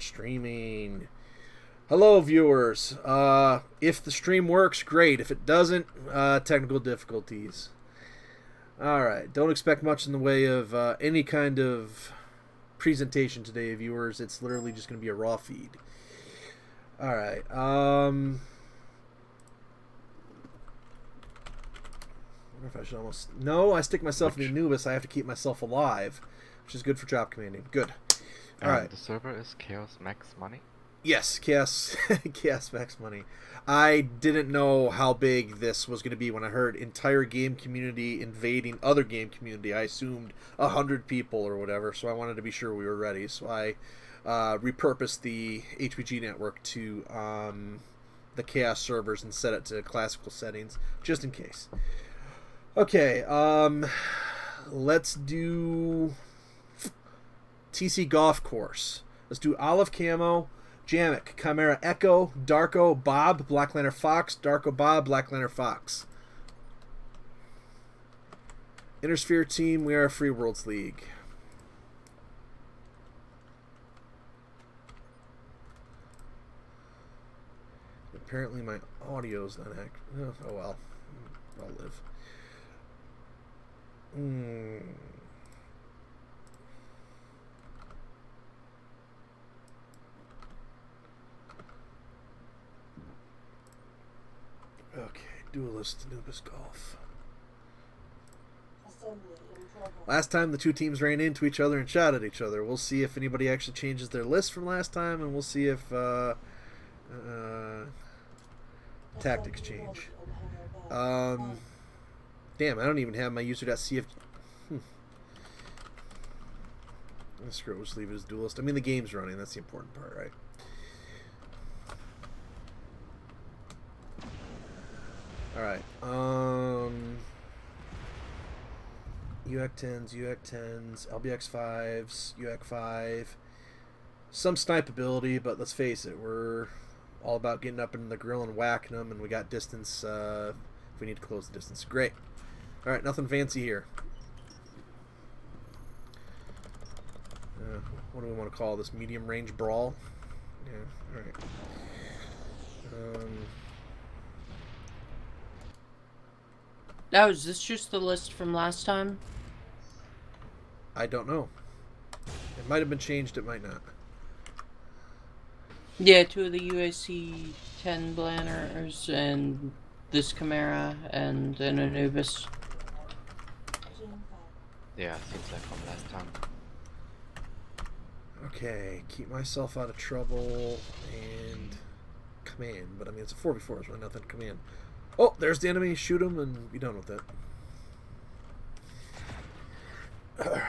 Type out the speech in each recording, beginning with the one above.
Streaming. Hello, viewers. If the stream works, great. If it doesn't, technical difficulties. Alright, don't expect much in the way of any kind of presentation today, viewers. It's literally just going to be a raw feed. Alright, I wonder if I should almost... No, I stick myself in the Anubis. I have to keep myself alive, which is good for job commanding. Good. Alright. The server is Chaos Max Money? Yes, Chaos Max Money. I didn't know how big this was going to be when I heard entire game community invading other game community. I assumed 100 people or whatever, so I wanted to be sure we were ready. So I repurposed the HPG network to the Chaos servers and set it to classical settings, just in case. Okay, let's do TC Golf Course. Let's do Olive Camo, Jamek, Chimera Echo, Darko, Bob, Black Lantern Fox, Darko Bob, Black Lantern Fox. Intersphere team, we are a Free Worlds League. Apparently my audio's not active. Oh well. I'll live. Okay, Duelist, Anubis Golf. Last time the two teams ran into each other and shot at each other. We'll see if anybody actually changes their list from last time, and we'll see if tactics change. Damn, I don't even have my user.cf. Screw it, we'll just leave it as Duelist. I mean, the game's running. That's the important part, right? Alright, UAC 10s, LBX 5s, UAC 5. Some snipe ability, but let's face it, we're all about getting up in the grill and whacking them, and we got distance if we need to close the distance. Great. Alright, nothing fancy here. What do we want to call this? Medium range brawl? Yeah, alright. Oh, is this just the list from last time? I don't know. It might have been changed, it might not. Yeah, two of the UAC 10 Blanners and this Chimera and an Anubis. Yeah, seems like from last time. Okay, keep myself out of trouble and command. But I mean, it's a 4v4, so really nothing to command. Oh, there's the enemy. Shoot him and be done with it. Alright.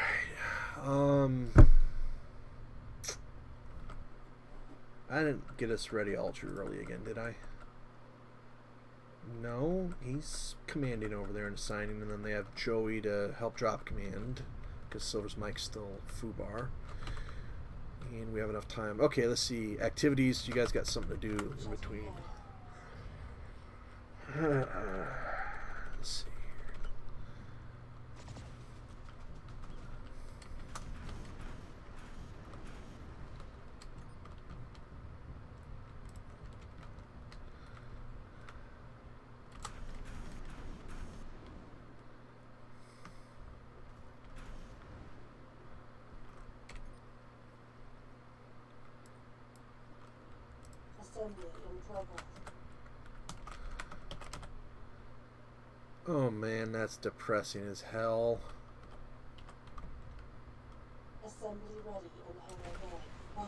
I didn't get us ready all too early again, did I? No, he's commanding over there and assigning, and then they have Joey to help drop command because Silver's mic's still foobar. And we have enough time. Okay, let's see. Activities. You guys got something to do in between. Let's see. Oh man, that's depressing as hell. Assembly ready in hangar bay 1.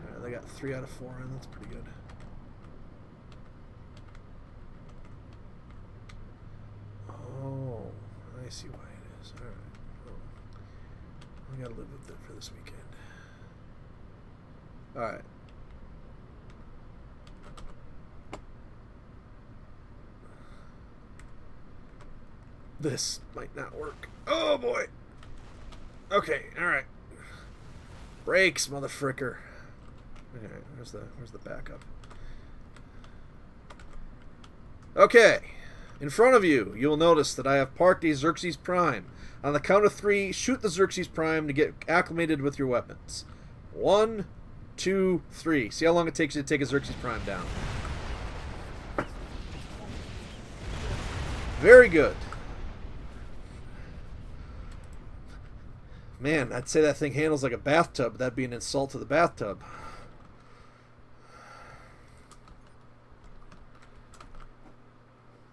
Alright, they got 3 out of 4 in, that's pretty good. Oh, I see why it is. Alright. Well, we gotta live with it for this weekend. Alright. This might not work. Oh boy! Okay, alright. Brakes, motherfricker. Okay, where's the backup? Okay. In front of you, you will notice that I have parked a Xerxes Prime. On the count of 3, shoot the Xerxes Prime to get acclimated with your weapons. 1, 2, 3. See how long it takes you to take a Xerxes Prime down. Very good. Man, I'd say that thing handles like a bathtub, but that'd be an insult to the bathtub.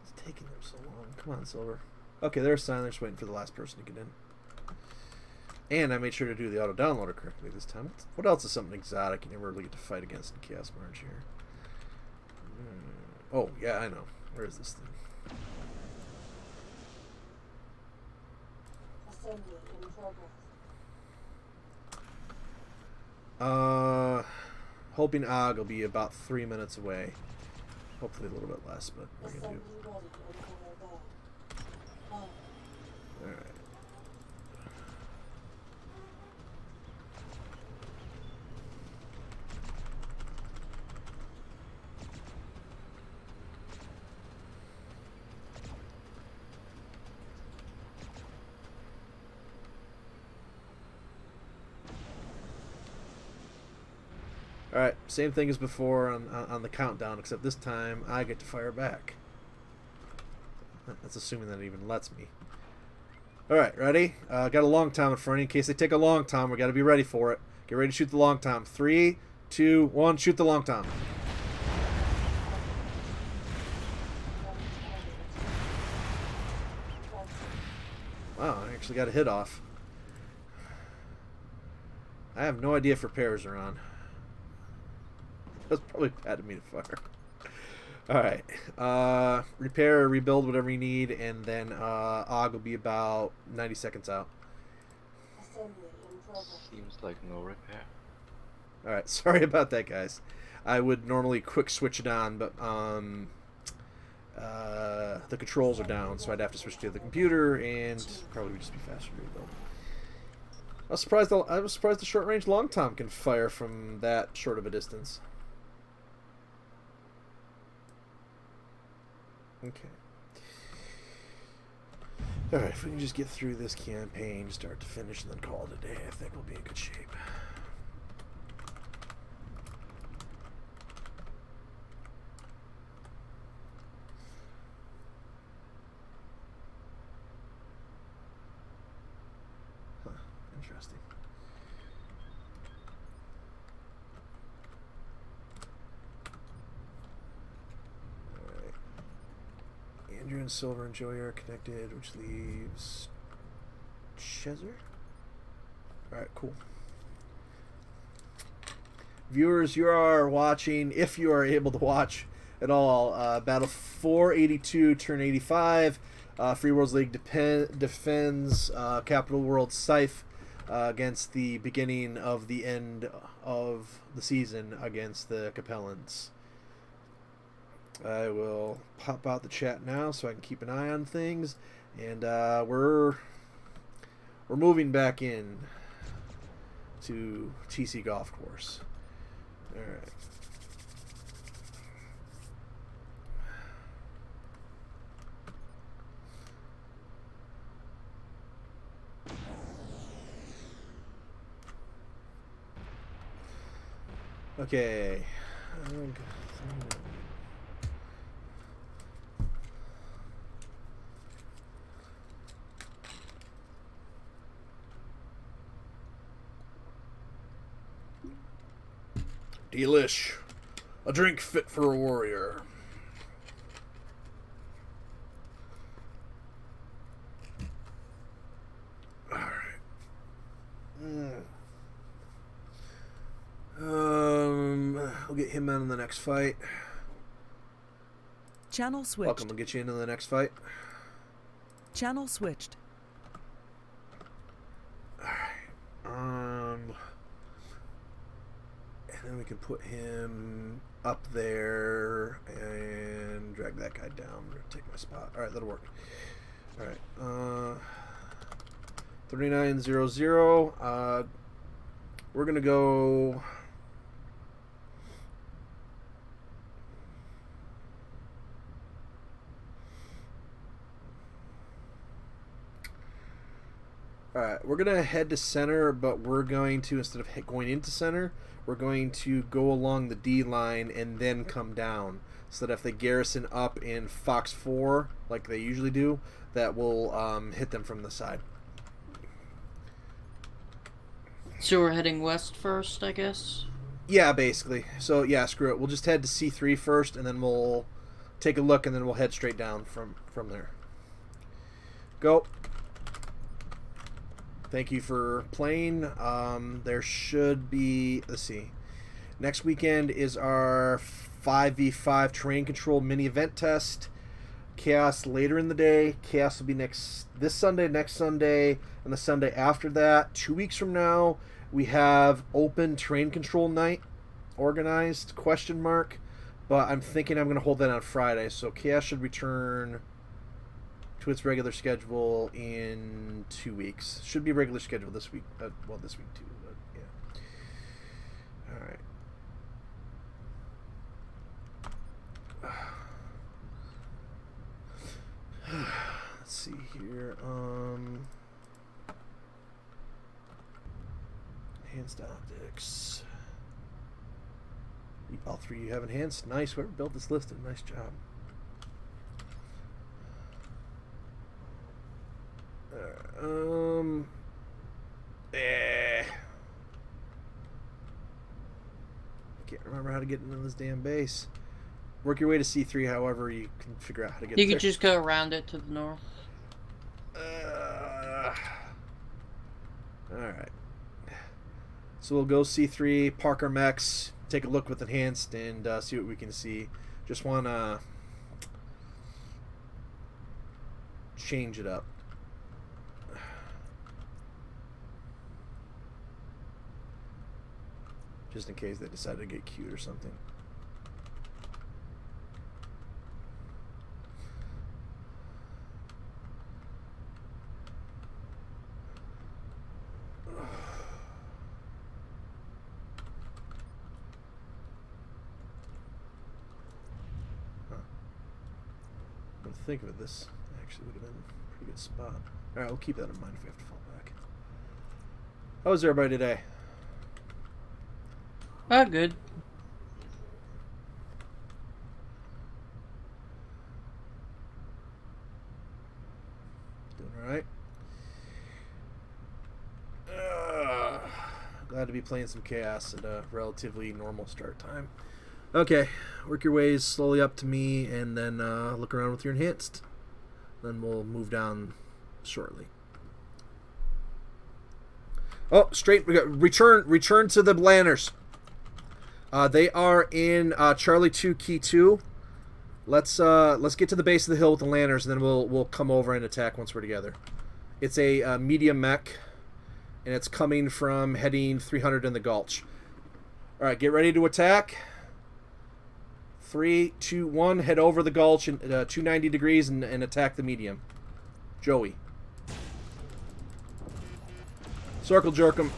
It's taking them so long. Come on, Silver. Okay, there's sign. They're just waiting for the last person to get in. And I made sure to do the auto-downloader correctly this time. What else is something exotic you never really get to fight against in Chaos March here? Oh, yeah, I know. Where is this thing? Assembly in progress. Hoping Og will be about 3 minutes away. Hopefully a little bit less, but we're gonna Assembly do. ready and hangar bay. On. All right. Alright, same thing as before on the countdown, except this time I get to fire back. That's assuming that it even lets me. Alright, ready? Got a long time in front of you. In case they take a long time, we got to be ready for it. Get ready to shoot the long time. 3, 2, 1, shoot the long time. Wow, I actually got a hit off. I have no idea if repairs are on. That's probably bad of me to fire. Alright. Repair or rebuild whatever you need, and then Og will be about 90 seconds out. Assembly in progress. Seems like no repair. Alright, sorry about that, guys. I would normally quick switch it on, but the controls are down, so I'd have to switch to the computer, and probably would just be faster to rebuild. I was surprised the short range long tom can fire from that short of a distance. Okay. Alright, if we can just get through this campaign, start to finish, and then call it a day, I think we'll be in good shape. Huh, interesting. Andrew and Silver and Joey are connected, which leaves Chezer. Alright, cool. Viewers, you are watching, if you are able to watch at all, Battle 482, turn 85. Free Worlds League defends Capital World Scythe against the beginning of the end of the season against the Capellans. I will pop out the chat now so I can keep an eye on things, and we're moving back in to TC Golf Course. All right. Okay. Delish. A drink fit for a warrior. Alright. We'll get him out in the next fight. Channel switched. Welcome, we'll get you into the next fight. Channel switched. And then we can put him up there and drag that guy down. Take my spot. Alright, that'll work. Alright. 3900. We're gonna go. Alright, we're going to head to center, but we're going to, instead of going into center, we're going to go along the D line and then come down. So that if they garrison up in Fox 4, like they usually do, that will hit them from the side. So we're heading west first, I guess? Yeah, basically. So, yeah, screw it. We'll just head to C3 first, and then we'll take a look, and then we'll head straight down from there. Go. Thank you for playing. There should be... Let's see. Next weekend is our 5v5 terrain control mini event test. Chaos later in the day. Chaos will be this Sunday, next Sunday, and the Sunday after that. 2 weeks from now, we have open terrain control night organized, ? But I'm thinking I'm going to hold that on Friday. So Chaos should return to its regular schedule in 2 weeks. Should be regular schedule this week. Well, this week too, but yeah. All right. Let's see here. Enhanced optics. All three you have enhanced. Nice. Whoever built this list did a nice job. Can't remember how to get into this damn base. Work your way to C3, however you can figure out how to get there. You could just go around it to the north. Alright. So we'll go C3, park our mechs, take a look with enhanced, and see what we can see. Just want to change it up. Just in case they decide to get cute or something. Think of it, this actually would have been a pretty good spot. Alright, we'll keep that in mind if we have to fall back. How was everybody today? Good. Doing alright. Glad to be playing some Chaos at a relatively normal start time. Okay, work your ways slowly up to me, and then look around with your enhanced. Then we'll move down shortly. Oh, straight. We got return to the Blanners. They are in Charlie 2, Key 2. Let's get to the base of the hill with the Lanners, and then we'll come over and attack once we're together. It's a medium mech, and it's coming from heading 300 in the Gulch. All right, get ready to attack. 3, 2, 1. Head over the Gulch and 290 degrees and attack the medium. Joey. Circle jerk him.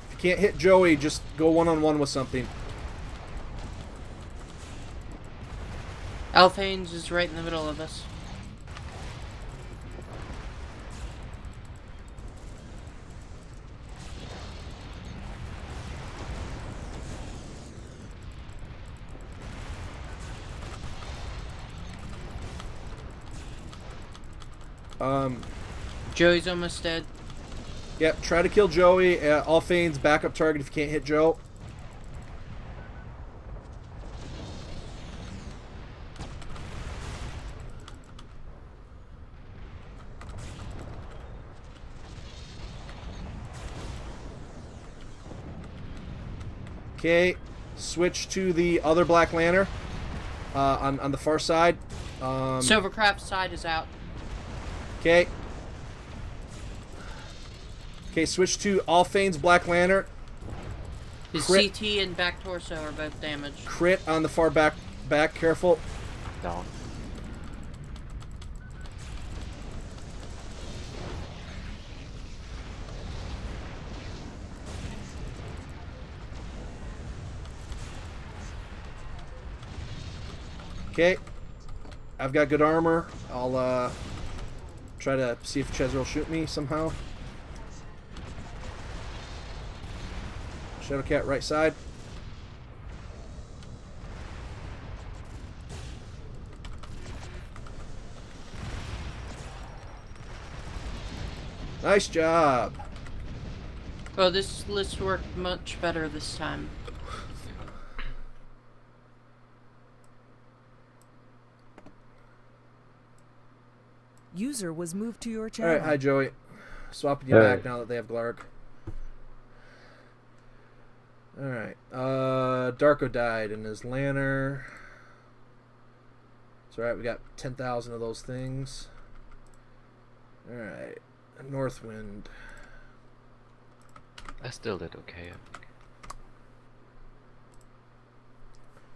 If you can't hit Joey, just go one-on-one with something. Alphane's is right in the middle of us. Joey's almost dead. Yep, try to kill Joey. Alphane's backup target if you can't hit Joe. Okay, switch to the other Black Lantern on the far side. Silvercraft's side is out. Okay. Okay, switch to Alphane's Black Lantern. His Crit. CT and back torso are both damaged. Crit on the far back. Careful. Down. Okay. I've got good armor. I'll Try to see if Chezro will shoot me somehow. Shadowcat right side. Nice job. Oh, this list worked much better this time. User was moved to your All channel. right, hi Joey. Swapping you Hey. back now that they have Glarg. All right. Darko died in his Lanner. It's all right. We got 10,000 of those things. All right. Northwind. I still did okay, I think.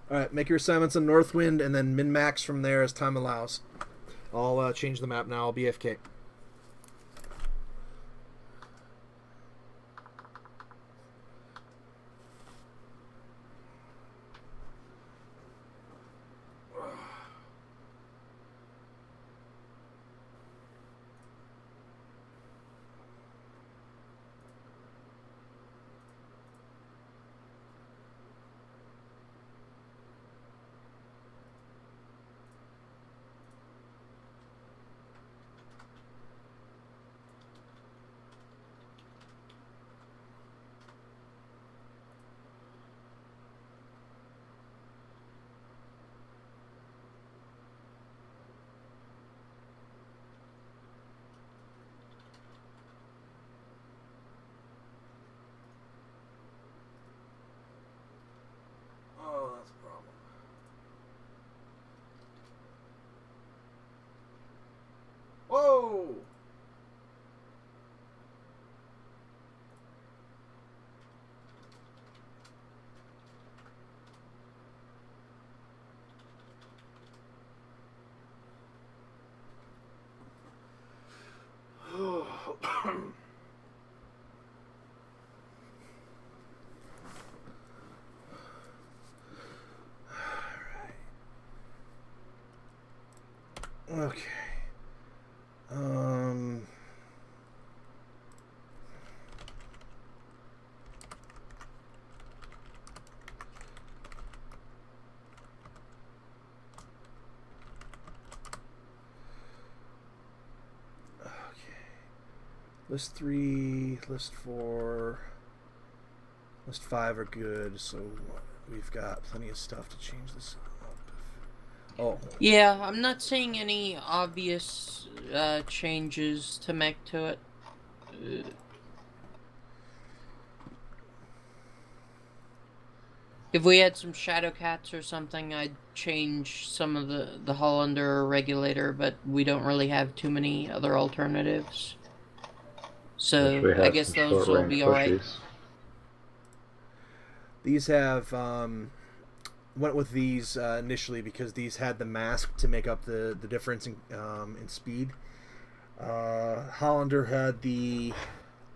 All right. Make your assignments on Northwind and then min max from there as time allows. I'll change the map now. I'll be FK. Oh, that's a problem. Whoa! Okay. List 3, list 4, list 5 are good, so we've got plenty of stuff to change this up. Oh, Yeah, I'm not seeing any obvious changes to make to it. If we had some shadow cats or something, I'd change some of the Hollander or regulator, but we don't really have too many other alternatives. So Which we I have guess some those will short-range be alright. pushies. these have went with these initially because these had the mask to make up the difference in speed. Hollander had the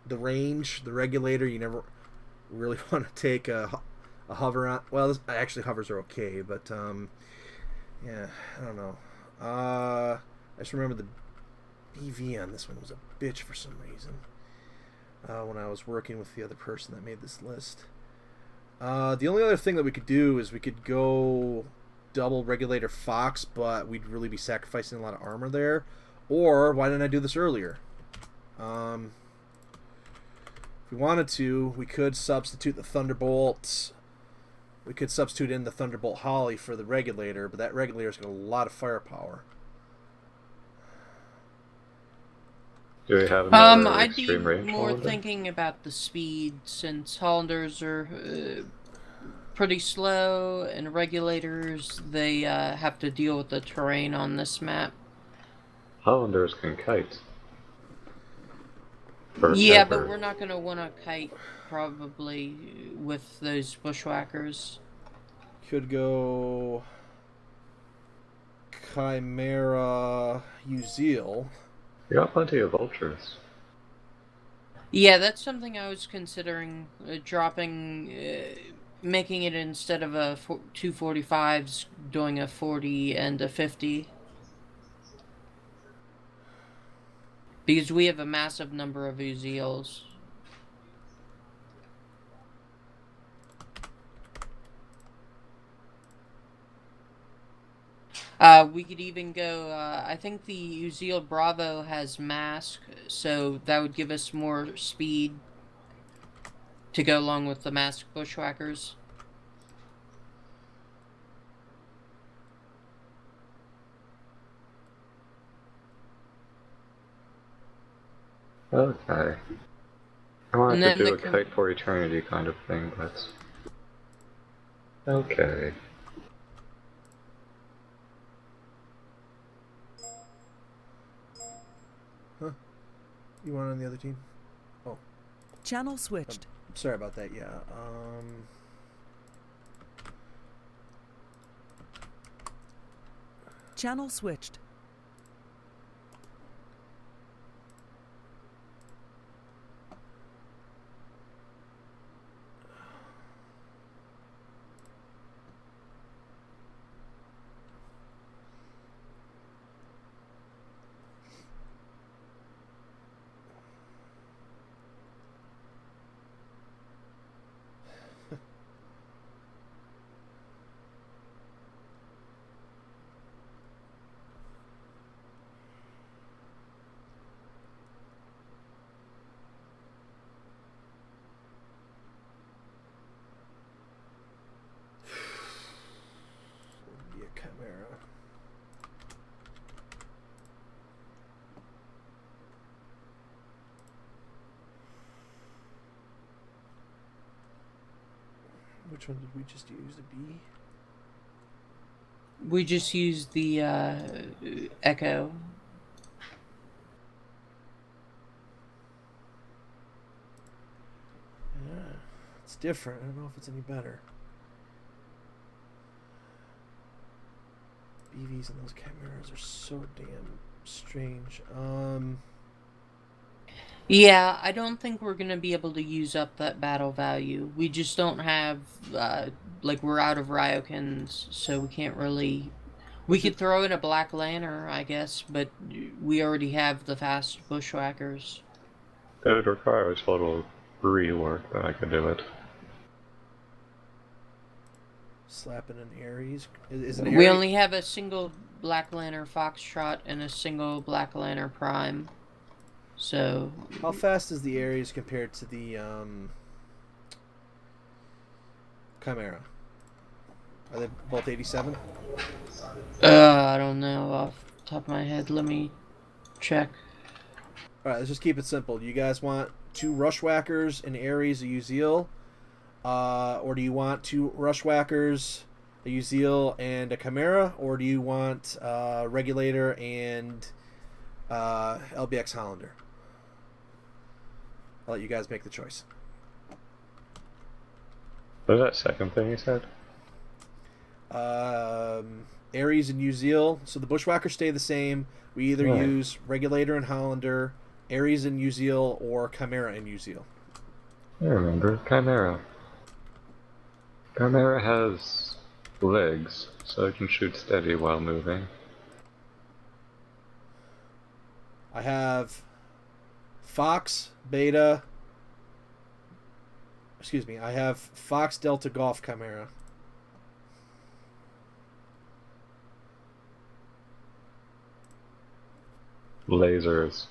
range, the regulator. You never really want to take a hover on. Well, actually hovers are okay, but yeah, I don't know. I just remember the BV on this one was a bitch for some reason when I was working with the other person that made this list. The only other thing that we could do is we could go double regulator Fox, but we'd really be sacrificing a lot of armor there. Or why didn't I do this earlier? If we wanted to, we could substitute the Thunderbolt. We could substitute in the Thunderbolt Holly for the regulator, but that regulator's got a lot of firepower. Do we have another I'd be extreme range more Hollander? thinking about the speed, since Hollanders are pretty slow, and regulators, they have to deal with the terrain on this map. Hollanders can kite. Yeah, Forever. but we're not going to want to kite, probably, with those bushwhackers. Could go Chimera Uziel. We got plenty of vultures. Yeah, that's something I was considering, dropping, making it instead of a 245s, doing a 40 and a 50. Because we have a massive number of Uziels. We could even go, I think the Uziel Bravo has mask, so that would give us more speed to go along with the masked bushwhackers. Okay. I wanted And to then do the a kite for eternity kind of thing, but... Okay. Huh? You want on the other team? Oh, Channel switched. sorry about that. Yeah. Channel switched. Be a chimera. Which one did we just use? The B? We just used the Echo. Yeah, it's different. I don't know if it's any better. BVs and those chimeras are so damn strange. Yeah, I don't think we're gonna be able to use up that battle value. We just don't have, like, we're out of Ryokins, so we can't really... We could throw in a Black Lantern, I guess, but we already have the fast bushwhackers. It would require a total rework, but I could do it. Slapping an Ares. Is an We Ares... only have a single Black Lantern Foxtrot and a single Black Lantern Prime. So... How fast is the Ares compared to the Chimera? Are they both 87? I don't know off the top of my head. Let me check. Alright, let's just keep it simple. Do you guys want 2 Rushwhackers, an Ares, a Uziel? Or do you want 2 Rushwhackers, a Uziel, and a Chimera? Or do you want Regulator and LBX Hollander? I'll let you guys make the choice. What was that second thing you said? Ares and Uziel. So the Bushwhackers stay the same. We either Right. use Regulator and Hollander, Ares and Uziel, or Chimera and Uziel. I remember. Chimera. Chimera has legs, so it can shoot steady while moving. I have Fox, Beta. Excuse me. I have Fox, Delta, Golf, Chimera. Lasers.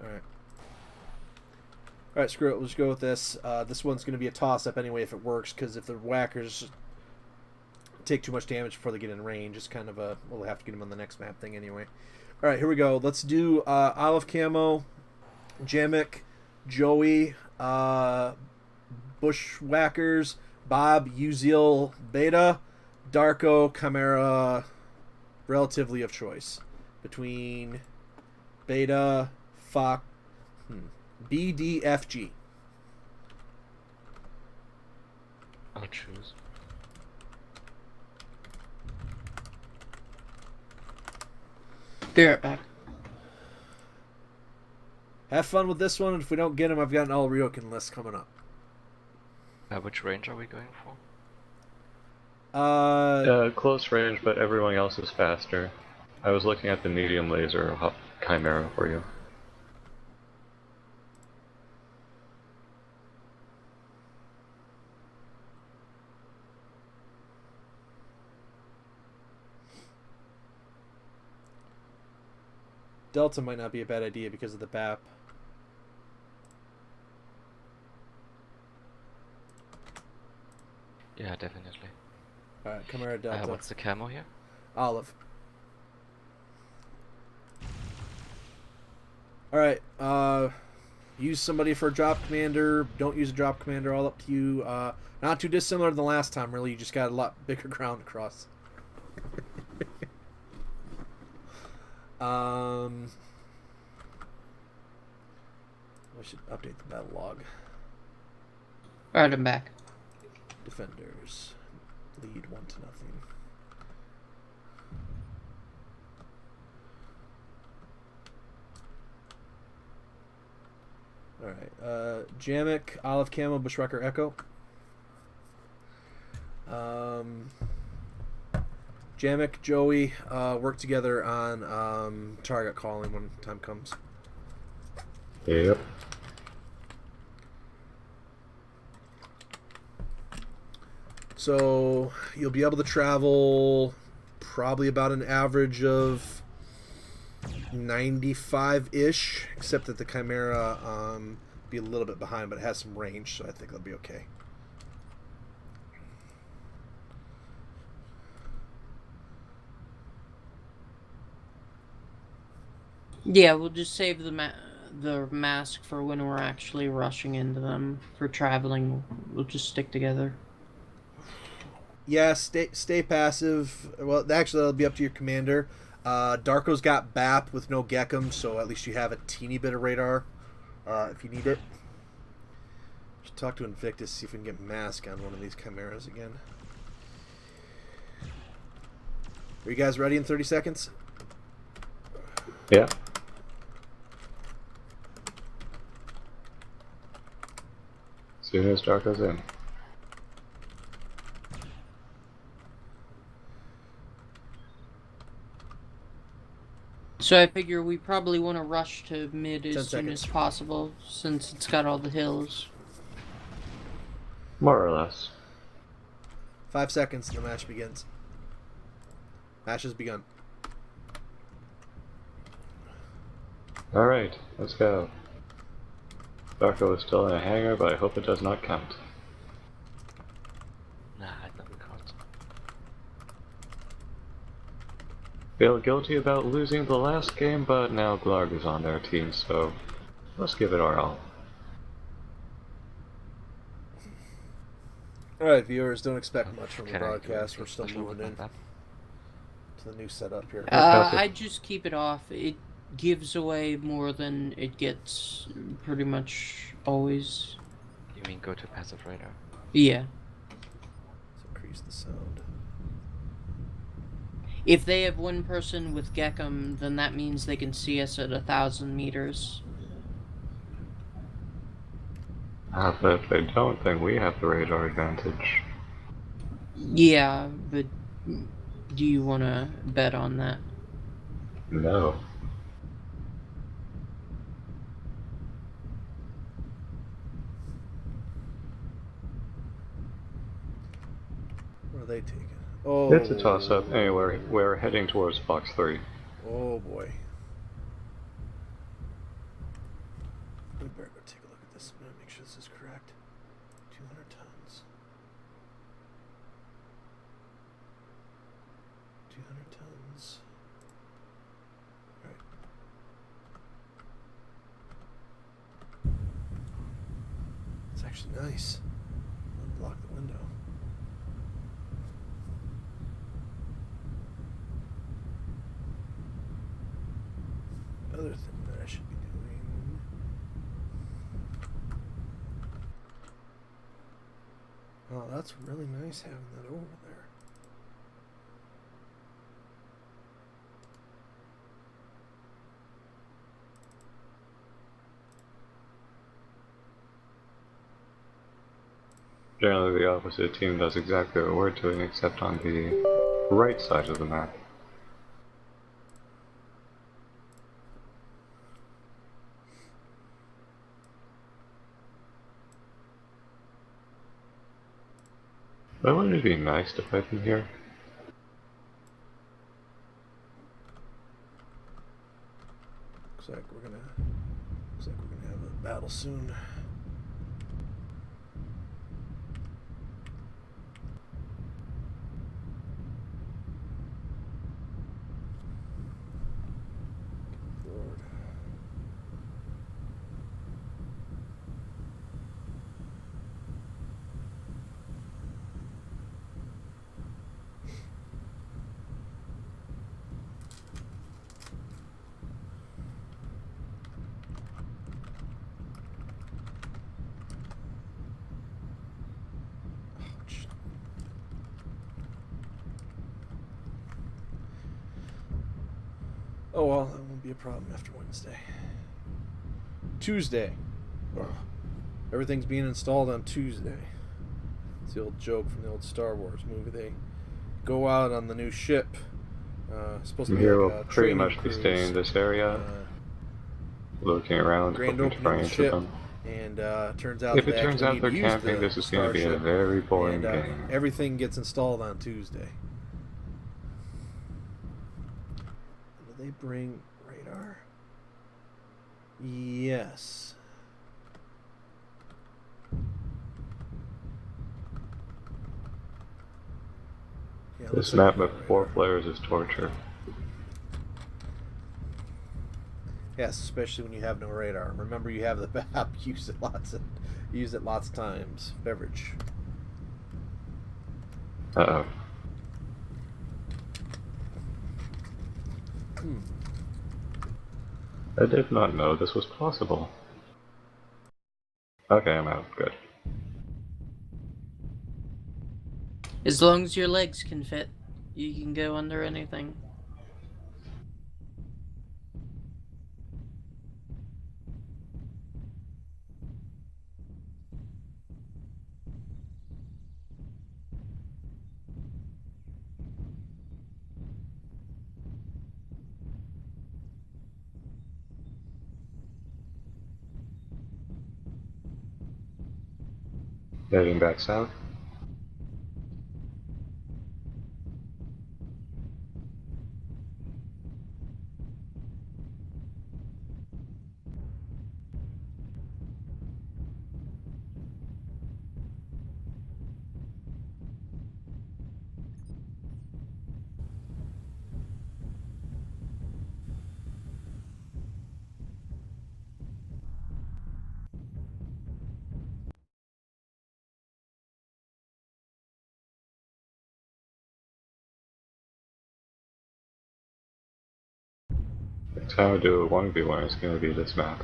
Alright. Alright, screw it. Let's go with this. This one's going to be a toss-up anyway if it works, because if the whackers take too much damage before they get in range, it's kind of a... We'll have to get them on the next map thing anyway. Alright, here we go. Let's do Olive Camo, Jamek, Joey, Bushwhackers, Bob, Uziel, Beta, Darko, Chimera, relatively of choice. Between Beta, Fox, BDFG. I'll choose. Be right back. Have fun with this one, and if we don't get him, I've got an all Ryokan list coming up. Which range are we going for? Close range, but everyone else is faster. I was looking at the medium laser chimera for you. Delta might not be a bad idea because of the BAP. Yeah, definitely. Alright, Chimera Delta. What's the camo here? Olive. Alright, use somebody for a drop commander. Don't use a drop commander, all up to you. Not too dissimilar to the last time, really. You just got a lot bigger ground to cross. We should update the battle log. Alright, I'm back. Defenders. Lead 1-0. Alright, Jamek, Olive Camo, Bushwhacker Echo. Jamek, Joey, work together on target calling when time comes. Yep. So you'll be able to travel probably about an average of 95-ish, except that the Chimera be a little bit behind, but it has some range, so I think it'll be okay. Yeah, we'll just save the mask for when we're actually rushing into them. For traveling, we'll just stick together. Yeah, stay passive. Well, actually, that'll be up to your commander. Darko's got BAP with no Gekum, so at least you have a teeny bit of radar if you need it. Should talk to Invictus, see if we can get Mask on one of these Chimeras again. Are you guys ready in 30 seconds? Yeah. Soon as Darko's in. So I figure we probably want to rush to mid 10 as soon seconds. as possible, since it's got all the hills. More or less. 5 seconds and the match begins. Match has begun. Alright, let's go. Darko is still in a hangar, but I hope it does not count. Nah, it doesn't count. Feel guilty about losing the last game, but now Glarg is on their team, so let's give it our all. Alright, viewers, don't expect much from the Can I do broadcast. anything We're still special with moving in my map? to the new setup here. I just keep it off. It gives away more than it gets pretty much always. You mean go to passive radar? Yeah. Let's increase the sound. If they have one person with Gekum, then that means they can see us at 1,000 meters. But if they don't, then we have the radar advantage. Yeah, but do you want to bet on that? No. What are they taking? Oh, It's a toss-up. Anyway, we're heading towards box 3. Oh boy. We better go take a look at this. I'm gonna make sure this is correct. 200 tons. 200 tons. Alright. It's actually nice. Unblock the window. Other thing that I should be doing. Oh, that's really nice having that over there. Generally, the opposite team does exactly what we're doing, except on the right side of the map. But wouldn't it be nice to fight them here? Looks like we're gonna have a battle soon. Lord. Ouch. Oh well, that won't be a problem after Wednesday. Tuesday. Ugh. Everything's being installed on Tuesday. It's the old joke from the old Star Wars movie. They go out on the new ship. Supposed to be Here like we'll a pretty training much be cruise. staying in this area, looking around, Grand hoping to opening run of the into ship, them. and turns out If that it they turns actually out need they're to use camping, the this is going to be a starship, very boring and game. everything gets installed on Tuesday. Did they bring radar? Yes. Yeah, This looks like map we with got 4 radar. players is torture. Yes, especially when you have no radar. Remember, you have the map. Use it lots of times. Beverage. Uh-oh. I did not know this was possible. Okay, I'm out. Good. As long as your legs can fit, you can go under anything. Heading back south. Next time I do a 1v1, it's going to be this map.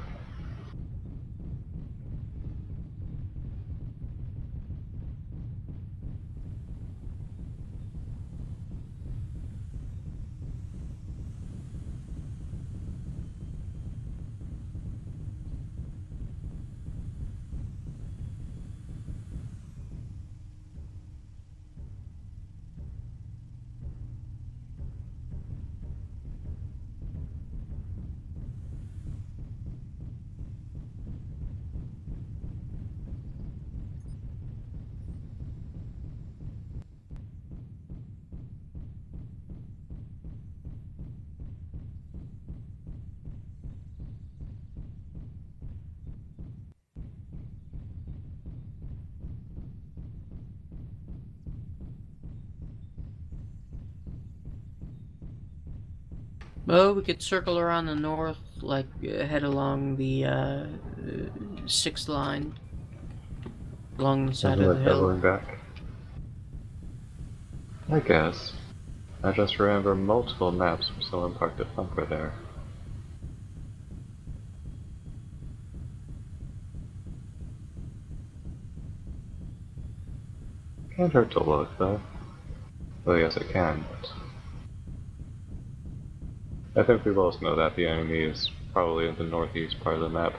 Well, we could circle around the north, like head along the 6th line, along the side Isn't of the it hill. doubling back? I guess. I just remember multiple maps from someone parked a thumper there. Can't hurt to look, though. Well, yes, it can, but I think we both know that the enemy is probably in the northeast part of the map.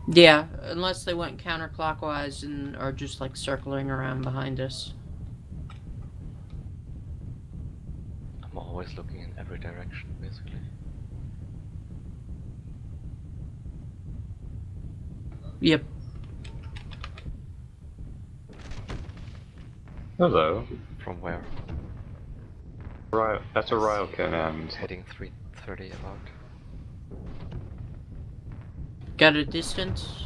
Yeah, unless they went counterclockwise and are just like circling around behind us. I'm always looking in every direction, basically. Yep. Hello. From where? That's a Ryokan and Heading 330 about. Got a distance?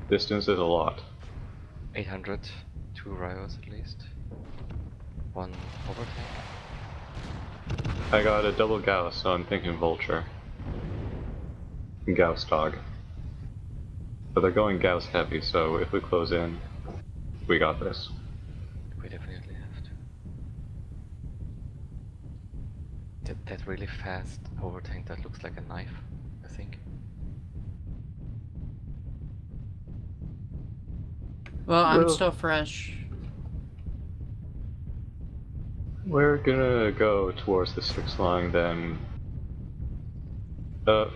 distance is a lot. 800. 2 Ryos at least. 1 overtake. I got a double Gauss, so I'm thinking Vulture. Gauss dog. But they're going Gauss heavy, so if we close in, we got this. We definitely have to. That really fast overtank that looks like a knife, I think. Well, I'm Well- still fresh. We're gonna go towards the 6th line then.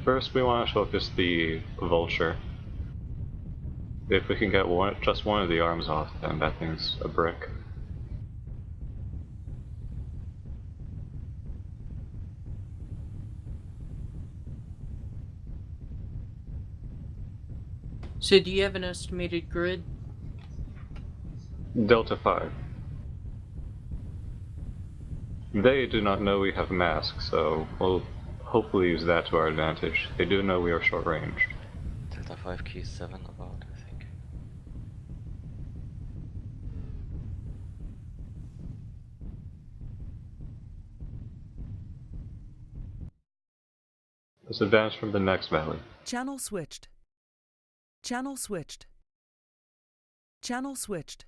First we want to focus the Vulture. If we can get just one of the arms off, then that thing's a brick. So do you have an estimated grid? Delta 5. They do not know we have masks, so we'll hopefully use that to our advantage. They do know we are short range. Delta 5 key 7 about, I think. Let's advance from the next valley. Channel switched. Channel switched. Channel switched.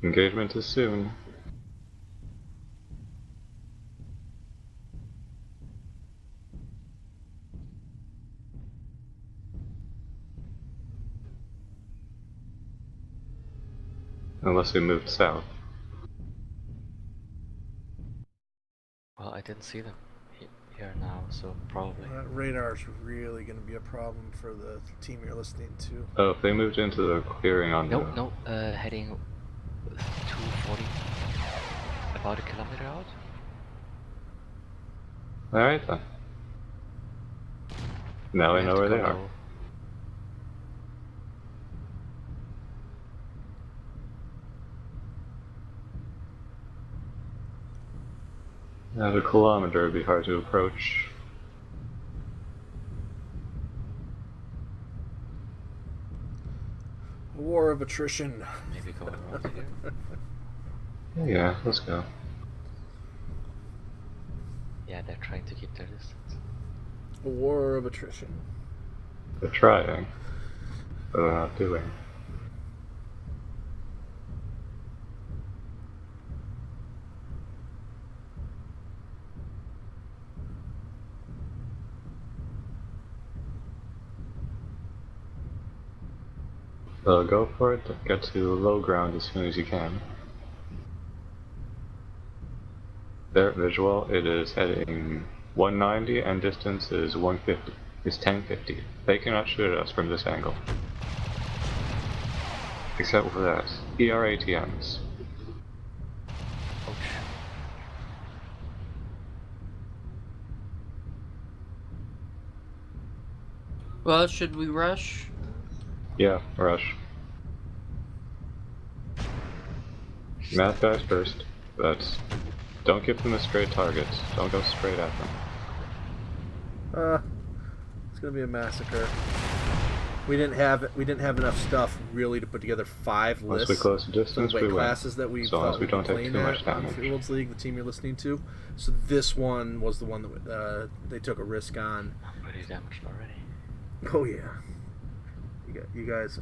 Engagement is soon. Unless we moved south. Well, I didn't see them here now, so probably. That radar's really going to be a problem for the team you're listening to. Oh, if they moved into the clearing on No, the... no, heading 240. About a kilometer out? Alright then. Now I We know have where to they go are. low. At a kilometer would be hard to approach. A war of attrition. Maybe go around here. Yeah, let's go. Yeah, they're trying to keep their distance. A war of attrition. They're trying, but they're not doing. So go for it, get to low ground as soon as you can. There, visual, it is heading 190 and distance is 150. Is 1050. They cannot shoot at us from this angle. Except for that. ER-ATMs. Ouch. Well, should we rush? Yeah, rush. Math guys first, but don't give them a straight target. Don't go straight at them. It's gonna be a massacre. We didn't have enough stuff really to put together 5 Once lists. we close the distance, weight we win. classes that we So long thought as we don't could take play too in much that on damage. Fields League, the team you're listening to. So this one was the one that they took a risk on. I'm pretty damaged already. Oh yeah, you guys.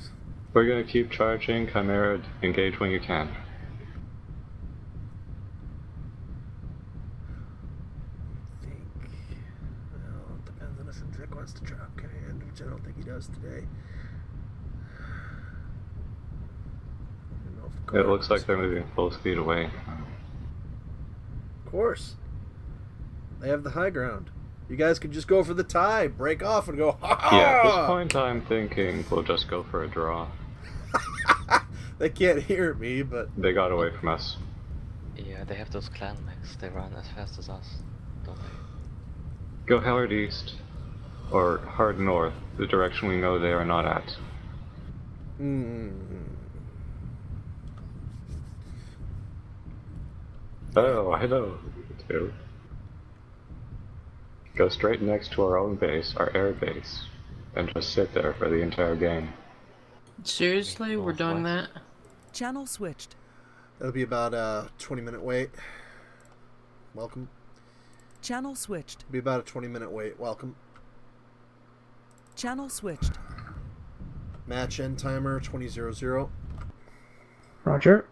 We're gonna keep charging. Chimera, engage when you can. Well, it depends on if Drake wants to drop command, which I don't think he does today. I don't know if the It looks like Guardians- they're moving full speed away. Of course. They have the high ground. You guys could just go for the tie, break off, and go, ha ha! Yeah, at this point I'm thinking we'll just go for a draw. They can't hear me, but... They got away from us. Yeah, they have those clan mechs. They run as fast as us, don't they? Go hard east, or hard north, the direction we know they are not at. Oh, hello, too. Go straight next to our own base, our air base, and just sit there for the entire game. Seriously, we're doing that? Channel switched. That'll be about a 20-minute wait. Welcome. Channel switched. It'll be about a 20-minute wait. Welcome. Channel switched. Match end timer 20:00. Roger.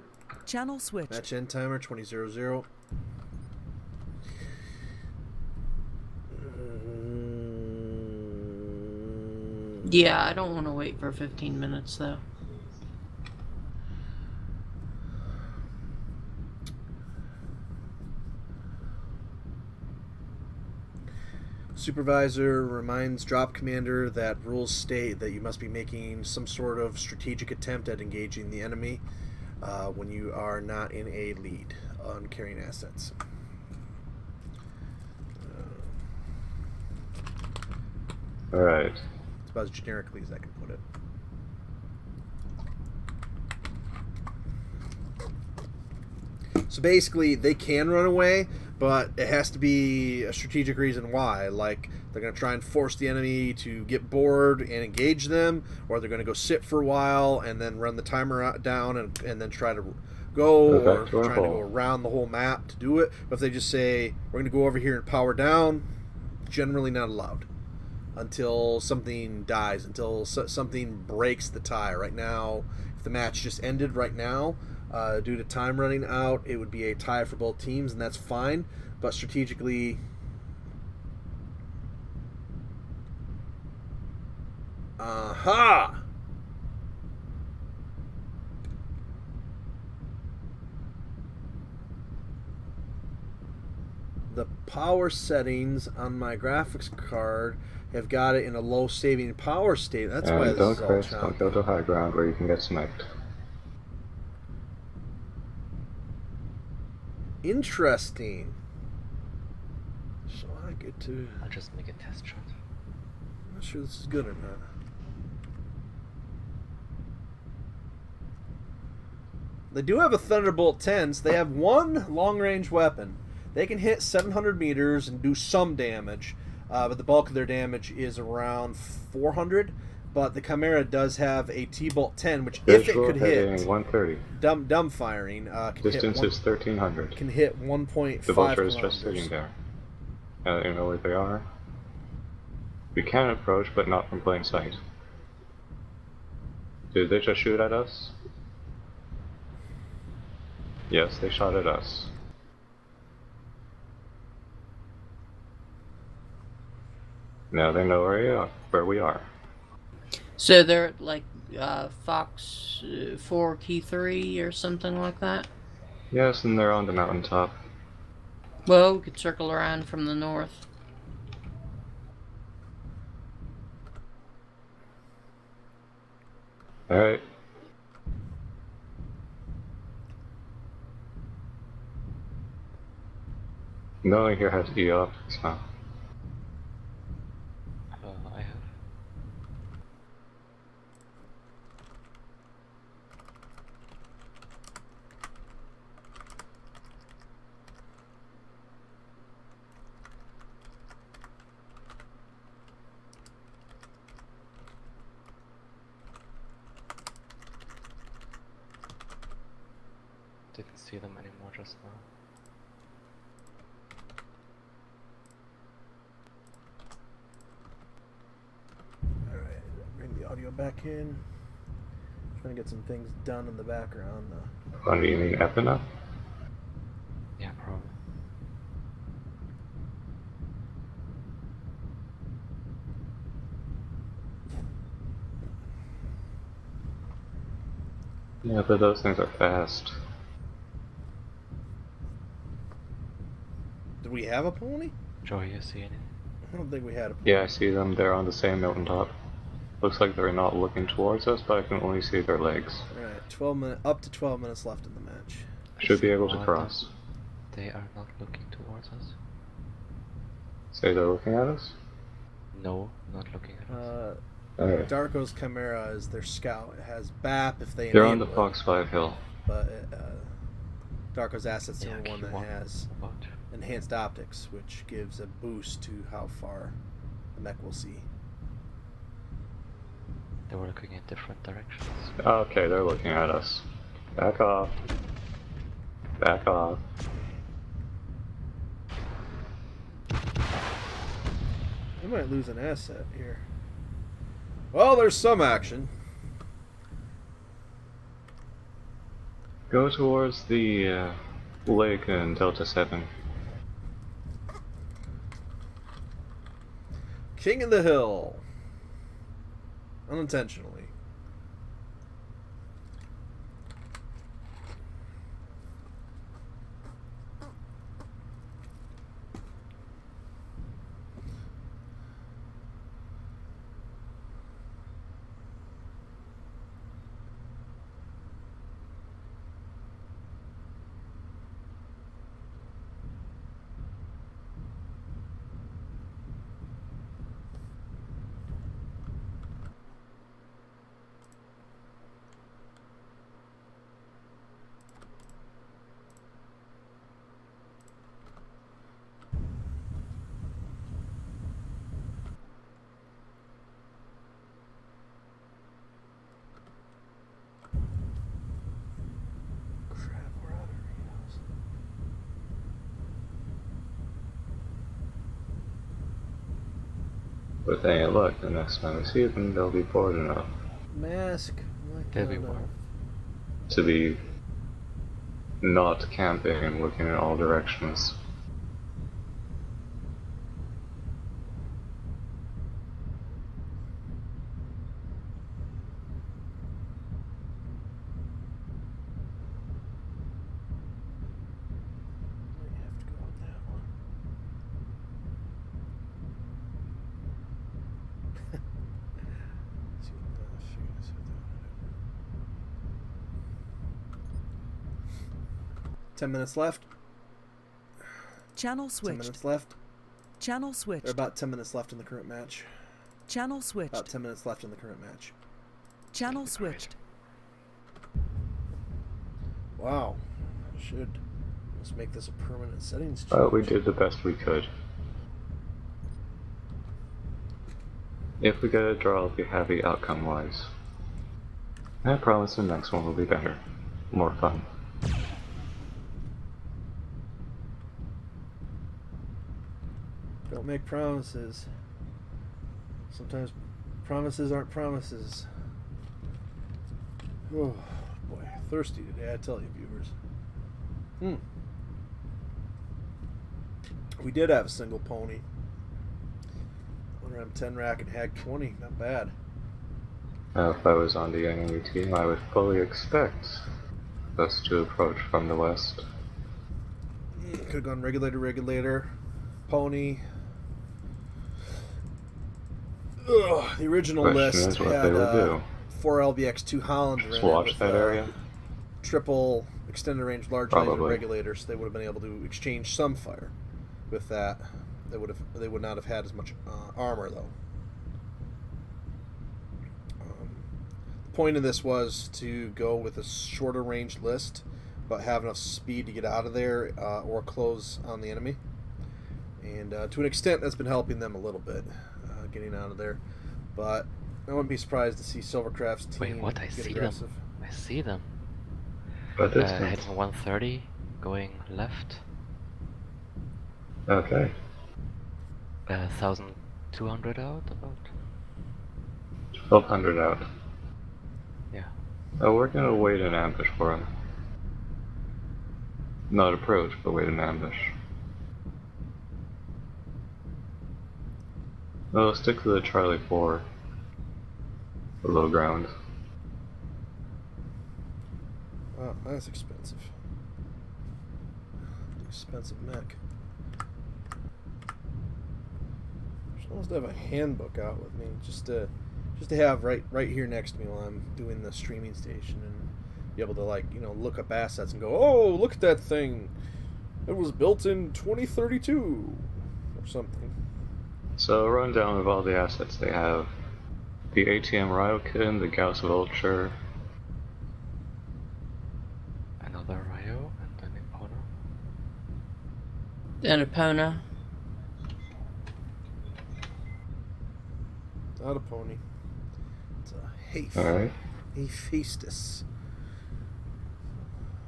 Channel switched. Match end timer 20:00. Yeah, I don't want to wait for 15 minutes though. Supervisor reminds drop commander that rules state that you must be making some sort of strategic attempt at engaging the enemy when you are not in a lead on carrying assets. Alright. It's about as generically as I can put it. So basically, they can run away, but it has to be a strategic reason why. Like, they're going to try and force the enemy to get bored and engage them, or they're going to go sit for a while and then run the timer down and then try to go, or trying to go around the whole map to do it. But if they just say, we're going to go over here and power down, generally not allowed until something dies, until something breaks the tie. Right now, if the match just ended right now, due to time running out, it would be a tie for both teams, and that's fine. But strategically, the power settings on my graphics card have got it in a low saving power state. That's why this is all choppy. Don't go to high ground where you can get sniped. Interesting. So I get to... I'll just make a test shot. I'm not sure this is good or not. They do have a Thunderbolt 10, so they have one long-range weapon. They can hit 700 meters and do some damage, but the bulk of their damage is around 400. But the Chimera does have a T-Bolt 10, which if it could hit 130. dumb firing, can Distance hit is 1300. Can hit 1.5 The Vulture is kilometers. just sitting there. You know where they are. We can approach, but not from plain sight. Did they just shoot at us? Yes, they shot at us. Now they know where we are. So they're at, like, Fox 4 Key 3 or something like that? Yes, and they're on the mountaintop. Well, we could circle around from the north. Alright. No one here has E optics, huh? I have. Didn't see them anymore just now. Alright, bring the audio back in. Trying to get some things done in the background. What do you mean, Epina? Yeah, probably. Yeah, but those things are fast. Did we have a pony? Joey, you see anything? I don't think we had a Yeah, I see them. They're on the same mountaintop. Looks like they're not looking towards us, but I can only see their legs. Alright, 12 minutes, up to 12 minutes left in the match. Should be See able to all of cross. them. They are not looking towards us. Say they're looking at us? No, not looking at us. Alright. Darko's Chimera is their scout. It has BAP if they They're on the enable Fox 5 hill. but Darko's Asset's the Yeah, only one that Q1. has What? enhanced optics, which gives a boost to how far the mech will see. They were looking in different directions. Okay, they're looking at us. Back off. Back off. We might lose an asset here. Well, there's some action. Go towards the lake in Delta 7. King of the Hill. Unintentionally. Crap, we're out of radios. But hey, look, the next time we see them, they'll be bored enough Mask. They'll be more. to be not camping and looking in all directions. Might have to go with that one. See what figure this out there. 10 minutes left. Channel 10 switched. minutes left. Channel There are switched. about 10 minutes left in the current match. Channel About switched. 10 minutes left in the current match. Channel switched. Wow. Should let's make this a permanent settings change. But we did the best we could. If we get a draw, it'll be happy outcome-wise. I promise the next one will be better. More fun. Don't make promises. Sometimes promises aren't promises. Oh boy, thirsty today, I tell you, viewers. We did have a single pony. Around 10 rack and hag 20, not bad. If I was on the enemy team, I would fully expect us to approach from the west. Could have gone regulator, pony. Ugh, the original Question list is what had they would do. 4 LBX2 Hollander Just in it watch with, that area. triple extended range large laser Probably. regulators. So they would have been able to exchange some fire with that. They would not have had as much armor though. The point of this was to go with a shorter range list, but have enough speed to get out of there or close on the enemy. And to an extent, that's been helping them a little bit, getting out of there. But I wouldn't be surprised to see Silvercraft's team Wait, what? I get see aggressive. them. I see them. But this Heading 130, going left. Okay. 1,200 out, about. 1200 out. Yeah. We're gonna wait in ambush for him. Not approach, but wait in ambush. No, stick to the Charlie 4. The low ground. Wow, that's expensive. Expensive mech. supposed to have a handbook out with me just to have right here next to me while I'm doing the streaming station and be able to, like, you know, look up assets and go, oh, look at that thing. It was built in 2032 or something. So, a rundown of all the assets they have. The ATM Ryokin, the Gauss Vulture. Another Ryo and then Epona. And Epona. Not a pony. It's a Hafe. Alright. Hephaestus.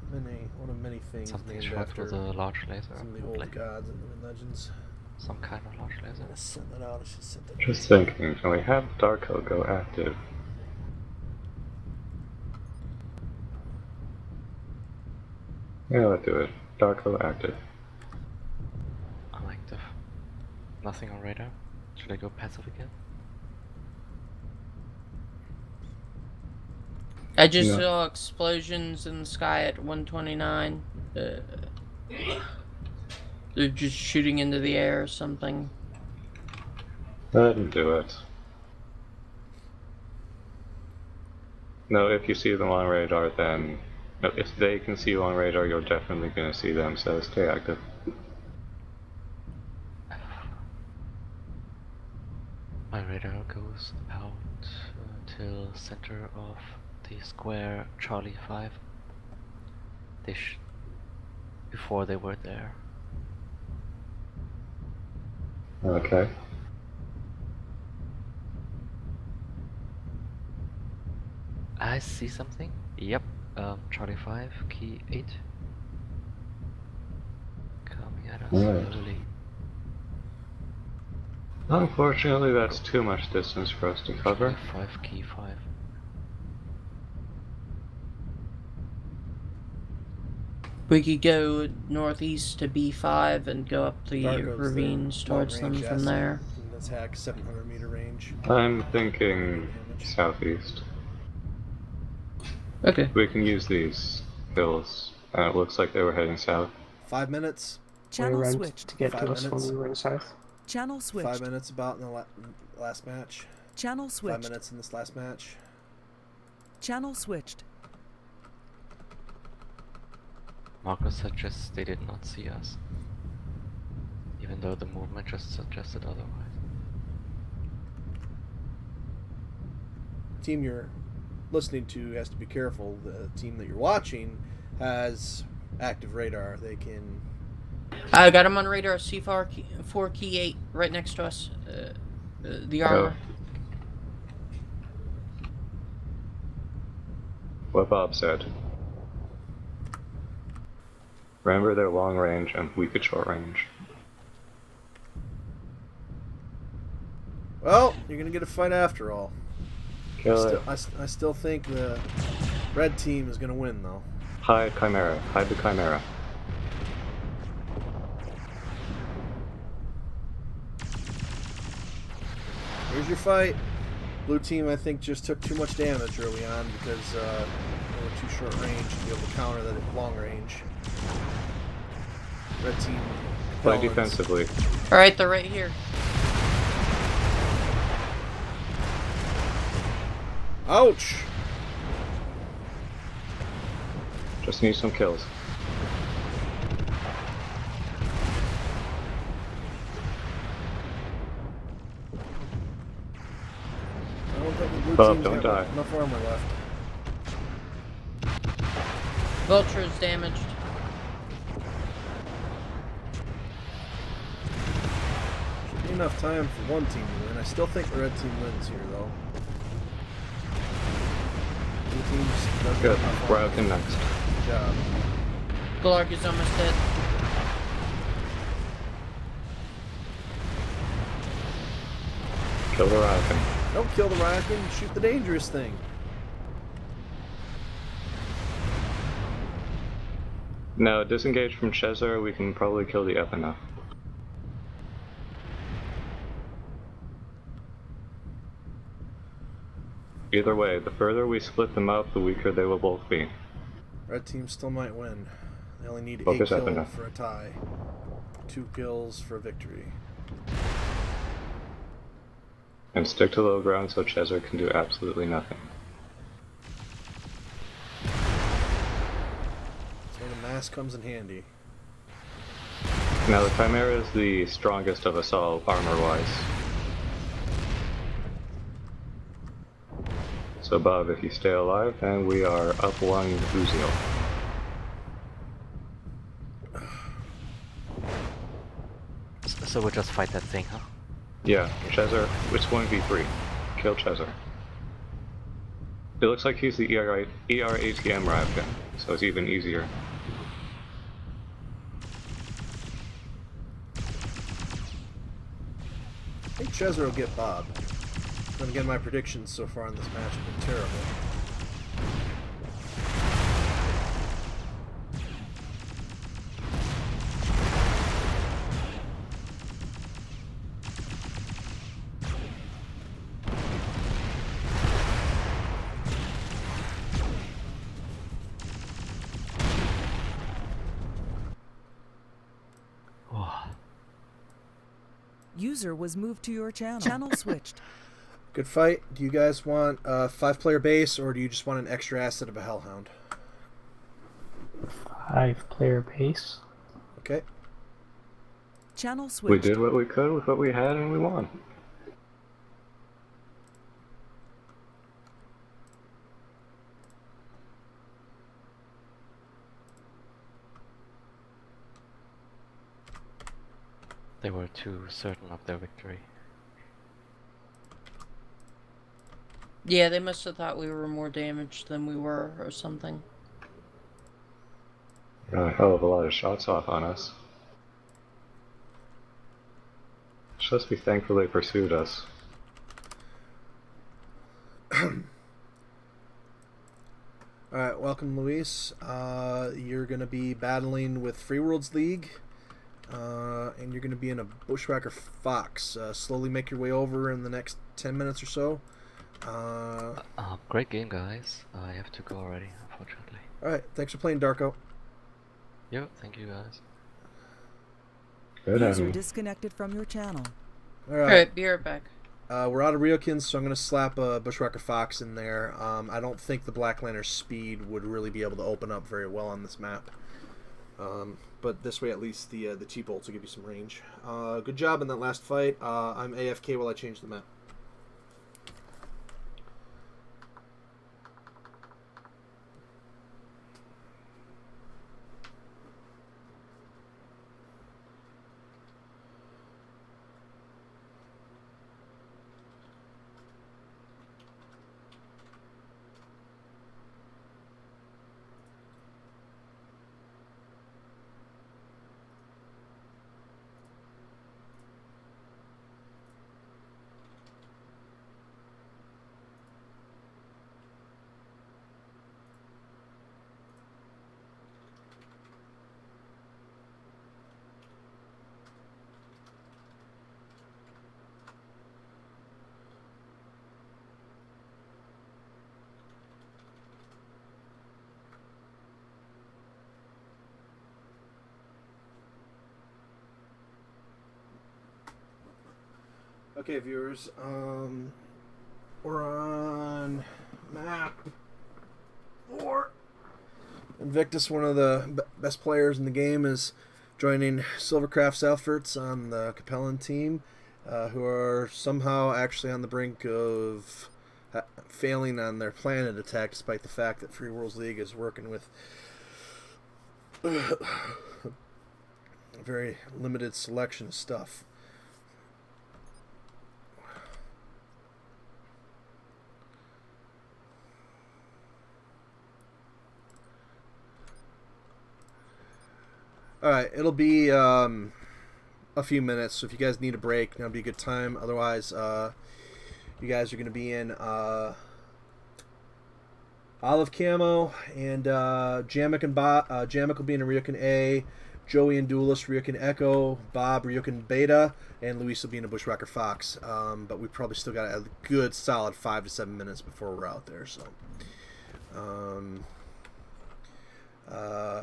One of many things Something named short after with a large laser. some of the old Like gods and the legends. some kind of large laser. I'm gonna send that out. I should send that. Just thinking, can we have Darko go active? Yeah, let's do it. Darko active. Unactive. Nothing on radar. Should I go passive again? I just No. saw explosions in the sky at 129. They're just shooting into the air or something. That didn't do it. No, if you see them on radar, then... No, if they can see you on radar, you're definitely gonna see them, so stay active. My radar goes out till center of the square Charlie 5. Before they were there. Okay. I see something. Yep. Charlie 5, key 8. Coming at us Alright. slowly. Unfortunately, that's too much distance for us to cover. Charlie 5, key 5. We could go northeast to B5 and go up the Darko's ravines the towards long-range them from asset, there. and attack 700 meter range. I'm thinking southeast. Okay. We can use these hills. It looks like they were heading south. 5 minutes. We Channel went switched. to get 5 to us when minutes. we went south. Channel 5 switched. minutes about in the last match. Channel 5 switched. minutes in this last match. Channel switched. Marcus suggests they did not see us. Even though the movement just suggested otherwise. Team you're listening to has to be careful. The team that you're watching has active radar. They can. I got him on radar. C4 key 8 right next to us. The armor. What Bob said. Remember, they're long range and we could short range. Well, you're gonna get a fight after all. Kill it. I still think the red team is gonna win though. Hide Chimera. Hide the Chimera. Here's your fight. Blue team, I think, just took too much damage early on because they were too short range to be able to counter that long range. Red team. Play Collins. defensively. Alright, they're right here. Ouch! Just need some kills. I don't think the blue Bob, team's don't got die. enough armor left. Vulture is damaged. Should be enough time for one team to win. I still think the red team wins here though. Blue team just doesn't Good. have enough armor. Ryokin next. Good job. Glark is almost dead. Kill the Ryokin. Don't kill the Ryokin, shoot the dangerous thing. No, disengage from Shezar, we can probably kill the Epona. Either way, the further we split them up, the weaker they will both be. Red team still might win. They only need Focus 8 up kills enough. for a tie. 2 kills for a victory. And stick to low ground so Chezzer can do absolutely nothing. So the mask comes in handy. Now the Chimera is the strongest of us all, armor-wise. So Bob, if you stay alive, then we are up one Uziel. So we'll just fight that thing, huh? Yeah, Chezzer, it's 1v3. Kill Chezzer. It looks like he's the ER-ATM Ravkin, so it's even easier. I think Chezzer will get Bob. Then again, my predictions so far in this match have been terrible. User was moved to your channel. Channel switched. Good fight. Do you guys want a 5-player base, or do you just want an extra asset of a Hellhound? 5-player base. Okay. Channel switched. We did what we could with what we had and we won. They were too certain of their victory. Yeah, they must have thought we were more damaged than we were, or something. Got a hell of a lot of shots off on us. Just be thankful they pursued us. Alright, welcome Luis. You're going to be battling with Free Worlds League. And you're going to be in a Bushwhacker Fox. Slowly make your way over in the next 10 minutes or so. Great game, guys. I have to go already, unfortunately. Alright, thanks for playing, Darko. Yo, thank you, guys. Good User enemy. disconnected from your channel. Alright, be right back. We're out of Ryokins, so I'm going to slap a Bushwhacker Fox in there. I don't think the Black Lantern's speed would really be able to open up very well on this map. But this way, at least, the cheap bolts will give you some range. Good job in that last fight. I'm AFK while I change the map. Okay, viewers, we're on map 4. Invictus, one of the best players in the game, is joining Silvercraft's efforts on the Capellan team, who are somehow actually on the brink of failing on their planet attack, despite the fact that Free Worlds League is working with a very limited selection of stuff. Alright, it'll be a few minutes, so if you guys need a break, that'll be a good time. Otherwise, you guys are going to be in Olive Camo, and Jamek and Jamek will be in a Ryukin A, Joey and Duelist, Ryukin Echo, Bob, Ryukin Beta, and Luis will be in a Bushwhacker Fox. But we probably still got a good solid 5 to 7 minutes before we're out there, so...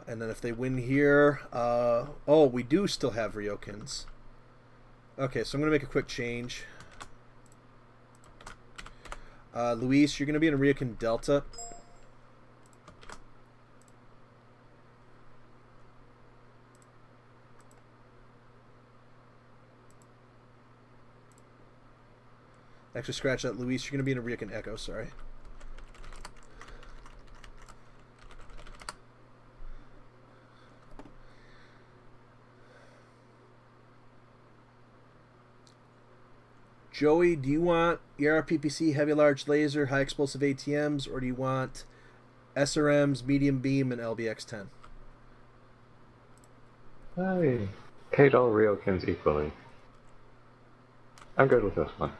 and then if they win here, oh, we do still have Ryokins. Okay, so I'm going to make a quick change. Luis, you're going to be in a Ryokan Delta. Actually, scratch that, Luis. You're going to be in a Ryokan Echo, sorry. Joey, do you want ERPPC, heavy large laser, high explosive ATMs, or do you want SRMs, medium beam, and LBX-10? I hate all Ryokins equally. I'm good with this one.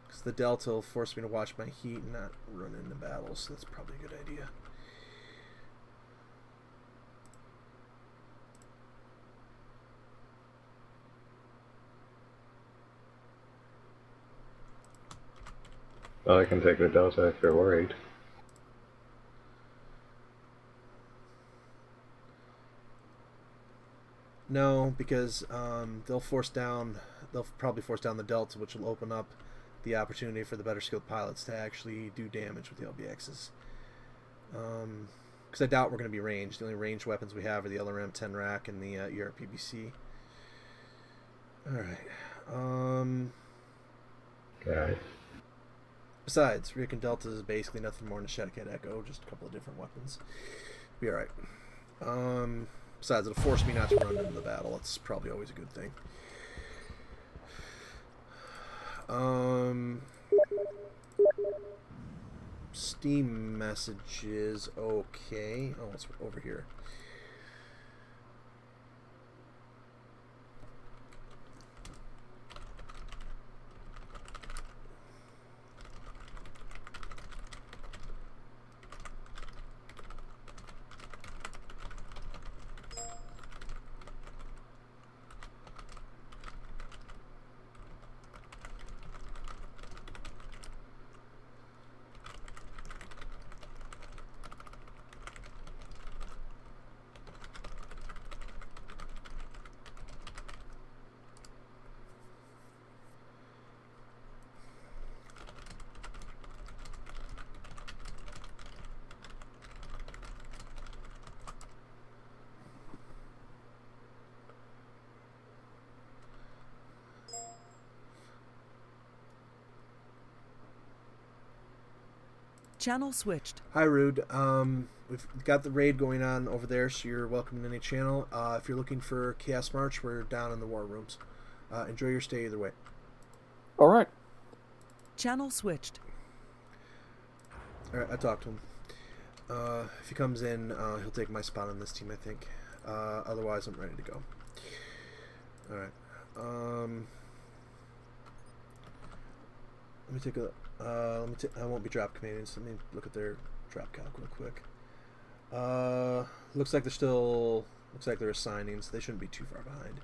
Because the Delta will force me to watch my heat and not run into battles, so that's probably a good idea. Well, I can take the Delta if you're worried. No, because they'll probably force down the Delta, which will open up the opportunity for the better skilled pilots to actually do damage with the LBXs. Because I doubt we're going to be ranged. The only ranged weapons we have are the LRM-10 rack and the ERPBC. Alright. Okay. Besides, Ryokan Delta is basically nothing more than a Shadowcat Echo, just a couple of different weapons. Be alright. Besides, it'll force me not to run into the battle. That's probably always a good thing. Steam messages, okay. Oh, it's over here. Channel switched. Hi, Rude. We've got the raid going on over there, so you're welcome to any channel. If you're looking for Chaos March, we're down in the war rooms. Enjoy your stay either way. All right. Channel switched. All right, I talked to him. If he comes in, he'll take my spot on this team, I think. Otherwise, I'm ready to go. All right. Let me take a. I won't be drop Canadians. So let me look at their drop calc real quick. Looks like they're still. Looks like they're assigning, so they shouldn't be too far behind.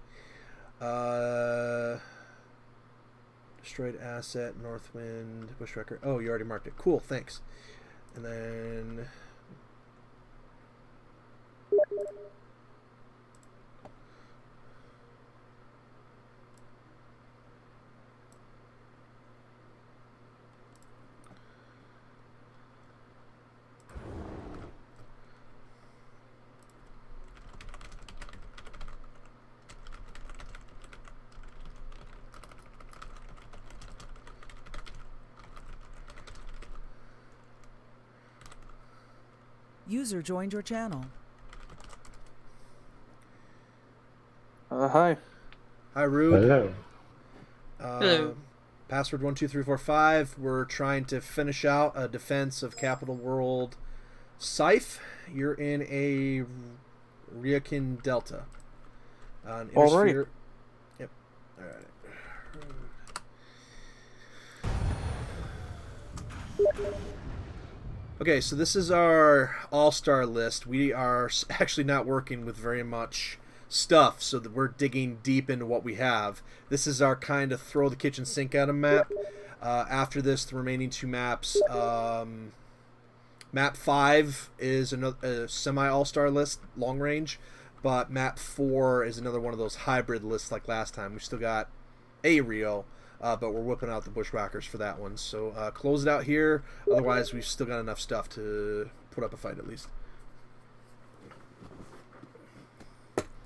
Destroyed asset, Northwind, Bushwrecker. Oh, you already marked it. Cool, thanks. And then. User joined your channel. Hi. Hi, Rude. Hello. Hello. Password 12345. We're trying to finish out a defense of Capital World Scythe. You're in a Ryokan Delta. An inner Alright. sphere. Yep. Alright. Okay, so this is our all-star list. We are actually not working with very much stuff, so that we're digging deep into what we have. This is our kind of throw the kitchen sink at a map. After this, the remaining two maps, map 5 is a semi-all-star list, long range, but map 4 is another one of those hybrid lists like last time. We've still got a Rio, but we're whipping out the Bushwhackers for that one. So close it out here. Otherwise, we've still got enough stuff to put up a fight at least.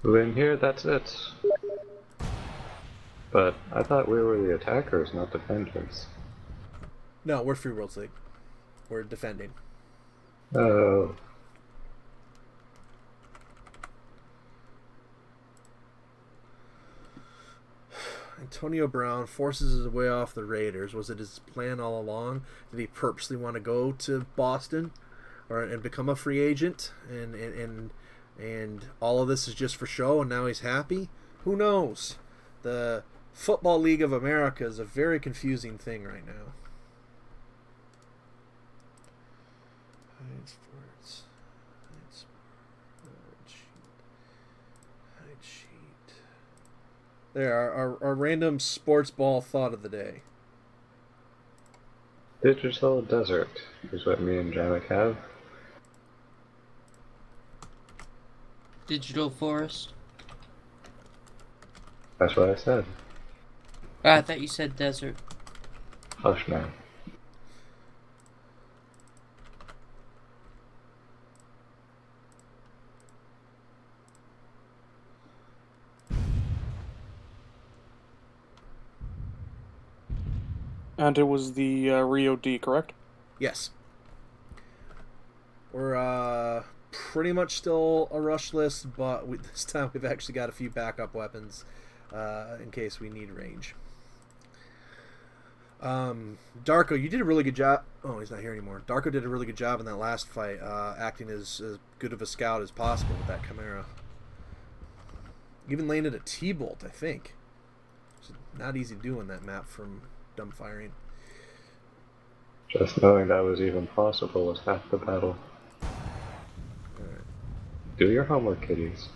In here, that's it. But I thought we were the attackers, not defenders. No, we're Free Worlds League. We're defending. Oh. Antonio Brown forces his way off the Raiders. Was it his plan all along? Did he purposely want to go to Boston, and become a free agent? And all of this is just for show, and now he's happy? Who knows? The Football League of America is a very confusing thing right now. There, our random sports ball thought of the day. Digital desert is what me and Jamek have. Digital forest. That's what I said. Oh, I thought you said desert. Hush now. And it was the Rio D, correct? Yes. We're pretty much still a rush list, but this time we've actually got a few backup weapons in case we need range. Darko, you did a really good job. Oh, he's not here anymore. Darko did a really good job in that last fight, acting as good of a scout as possible with that Chimera. Even landed a T-bolt, I think. It's not easy to do on that map from dumb firing. Just knowing that was even possible was half the battle. Alright. Do your homework, kiddies.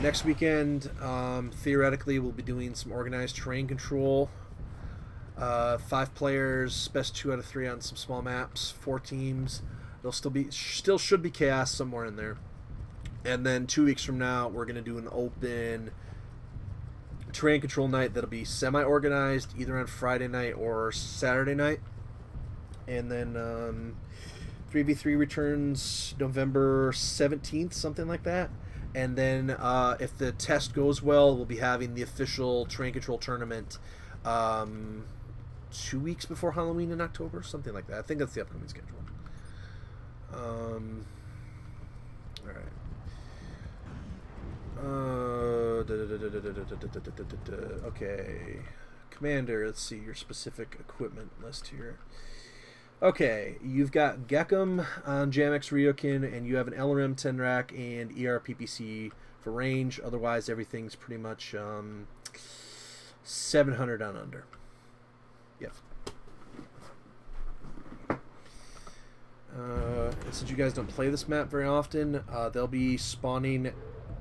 Next weekend, theoretically, we'll be doing some organized terrain control. 5 players, best 2 out of 3 on some small maps, 4 teams. There'll still should be chaos somewhere in there. And then 2 weeks from now, we're going to do an open terrain control night that'll be semi-organized, either on Friday night or Saturday night. And then 3v3 returns November 17th, something like that. And then if the test goes well, we'll be having the official terrain control tournament 2 weeks before Halloween in October, something like that. I think that's the upcoming schedule. Alright. Okay. Commander, let's see your specific equipment list here. Okay, you've got Gekum on Jamex Ryokin, and you have an LRM 10 rack and ERPPC for range. Otherwise, everything's pretty much 700 on under. Yep. Since you guys don't play this map very often, they'll be spawning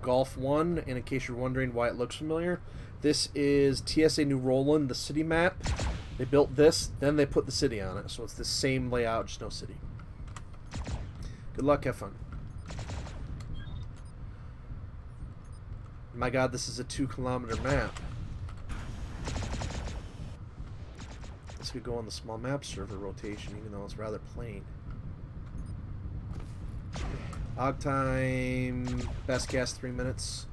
Golf 1, and in case you're wondering why it looks familiar, this is TSA New Roland, the city map. They built this, then they put the city on it, so it's the same layout, just no city. Good luck, have fun. My god, this is a 2-kilometer map. This could go on the small map server rotation, even though it's rather plain. Og time, best guess 3 minutes.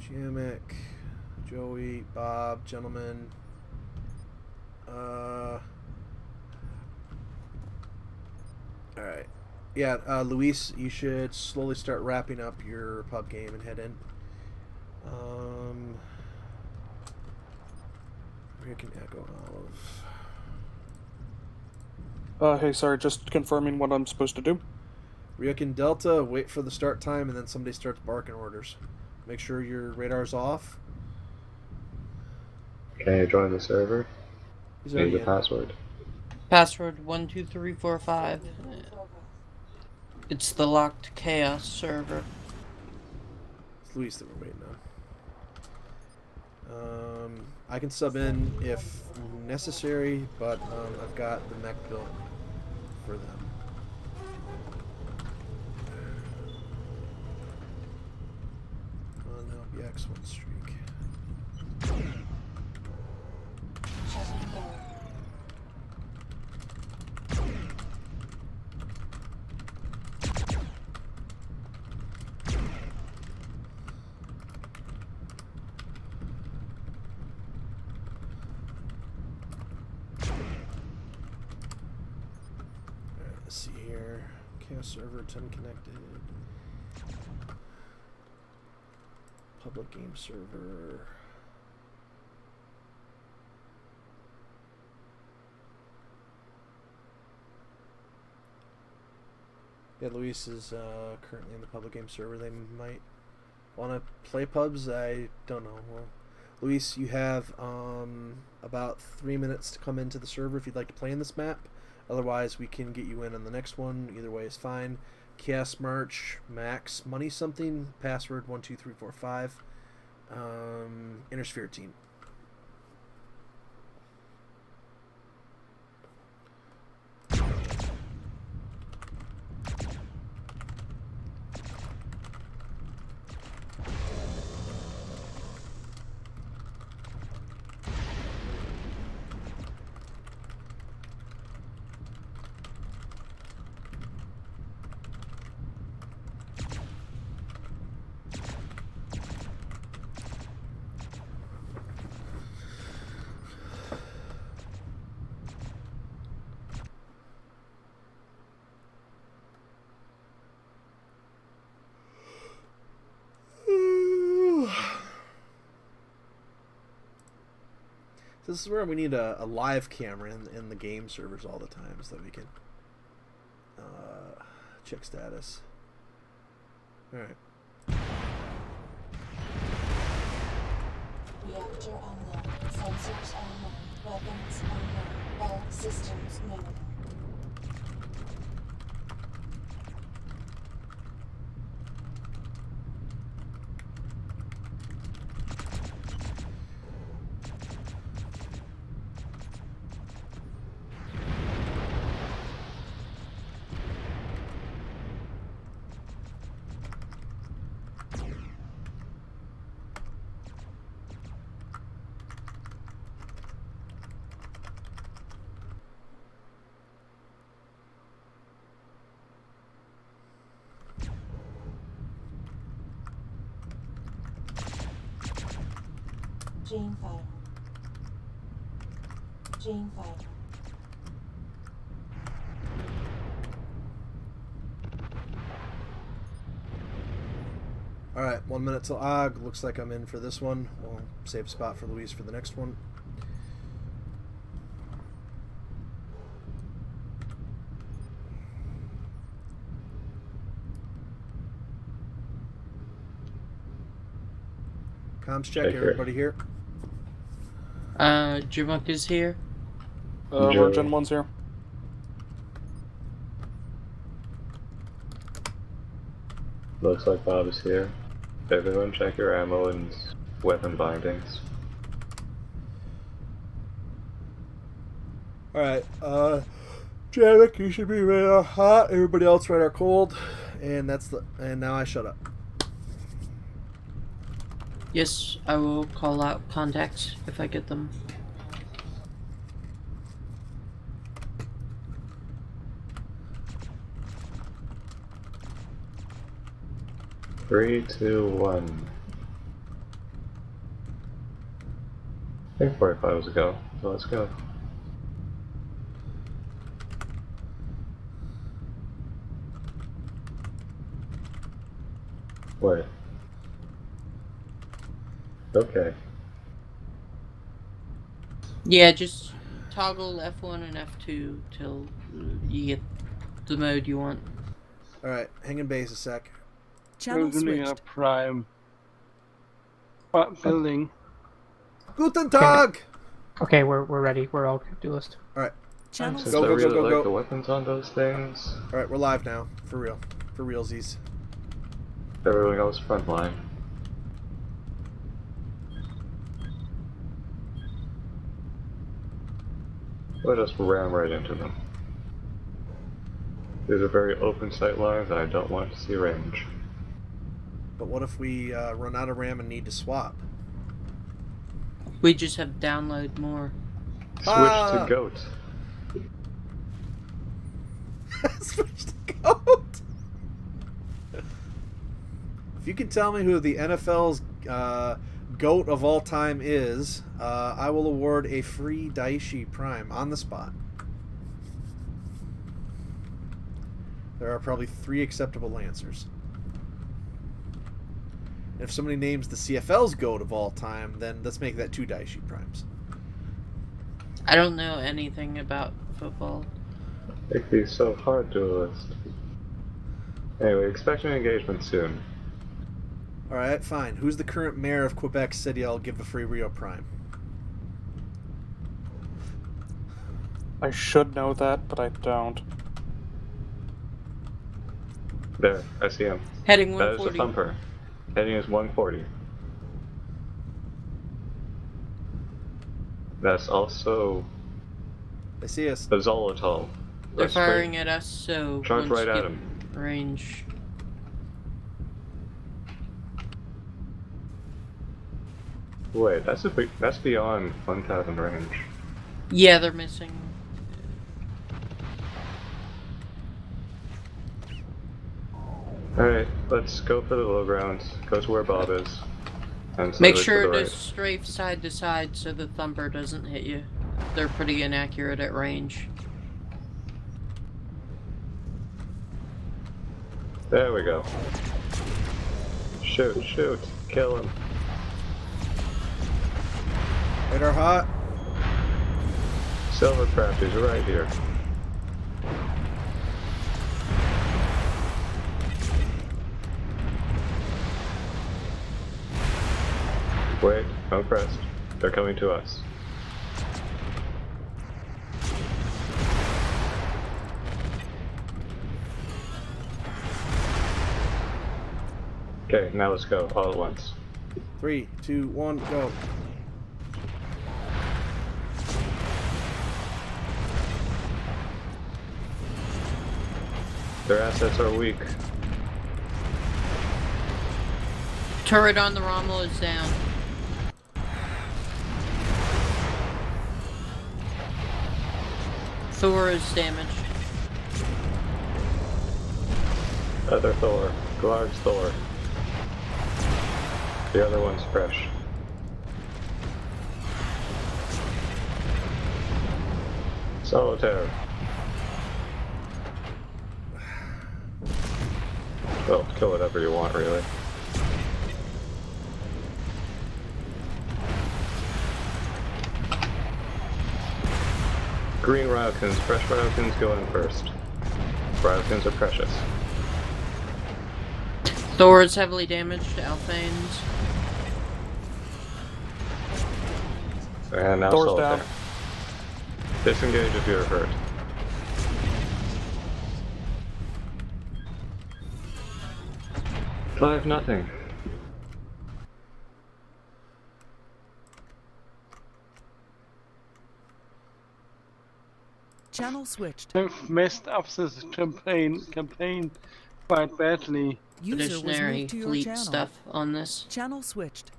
Jamek, Joey, Bob, gentlemen. Alright. Yeah, Luis, you should slowly start wrapping up your pub game and head in. American Echo Olive. Hey, sorry, just confirming what I'm supposed to do. Ryokin Delta, wait for the start time, and then somebody starts barking orders. Make sure your radar's off. Can you join the server? He's Need already the in. password. Password 12345. It's the locked chaos server. It's Luis that we're waiting on. I can sub in if necessary, but I've got the mech built. for them. Oh, no, be X1 streak. Shutting down. Alright, let's see here. Chaos server 10 connected. Public game server. Yeah, Luis is currently in the public game server. They might want to play pubs. I don't know. Well, Luis, you have about 3 minutes to come into the server if you'd like to play in this map. Otherwise, we can get you in on the next one. Either way is fine. Chaos March, Max, Money something, password 12345. Intersphere team. This is where we need a live camera in the game servers all the time so that we can check status. Alright. Reactor online. Sensors online. Weapons online. All systems nominal. Gene file. Gene file. Alright, 1 minute till AUG. Looks like I'm in for this one. We'll save a spot for Luis for the next one. Comms check, everybody here? Jimuk is here. Where Gen 1's here. Looks like Bob is here. Everyone check your ammo and weapon bindings. Alright, Janik, you should be radar hot, everybody else radar cold, and now I shut up. Yes, I will call out contacts if I get them. Three, two, one. I think 45 was a go, so let's go. Wait. Okay. Yeah, just toggle F1 and F2 till you get the mode you want. Alright, hang in base a sec. Channel Building a switched. prime. Building. Guten Tag! Okay, we're ready. We're all duelist. Alright, Channel Since Go, I go, really go, like go. the weapons on those things, alright, we're live now. For real. For realsies. everyone goes frontline. We'll just ram right into them. These are very open sight lines. I don't want to see range. But what if we run out of RAM and need to swap? We just have to download more. Switch to goat. Switch to goat. If you can tell me who the NFL's GOAT of all time is, I will award a free Daishi Prime on the spot. There are probably 3 acceptable answers. And if somebody names the CFL's GOAT of all time, then let's make that 2 Daishi Primes. I don't know anything about football. Make these so hard to list. Anyway, expect an engagement soon. Alright, fine. Who's the current mayor of Quebec City? I'll give the free Rio Prime. I should know that, but I don't. There, I see him. Heading That is 140. a thumper. Heading is 140. That's also They see us. a Zolotol. They're That's firing great. at us, so Charge once right you at get him. range. Wait, that's beyond 1,000 range. Yeah, they're missing. Alright, let's go for the low ground. Go to where Bob is. And Make slightly sure to the to right. strafe side to side so the thumper doesn't hit you. They're pretty inaccurate at range. There we go. Shoot, shoot, kill him. Radar hot. Silvercraft is right here. Wait, don't press. They're coming to us. Okay, now let's go all at once. 3, 2, 1, go. Their assets are weak. Turret on the Rommel is down. Thor is damaged. Other Thor. Large Thor. The other one's fresh. Solitaire. Well, kill whatever you want, really. Green Ryokins. Fresh Ryokins go in first. Ryokins are precious. Thor is heavily damaged. Alphane's. And now Thor's Solitaire. down. Disengage if you're hurt. Five nothing. Channel switched. I've messed up this campaign quite badly. User was Additionary moved to your fleet channel. stuff on this. Channel switched.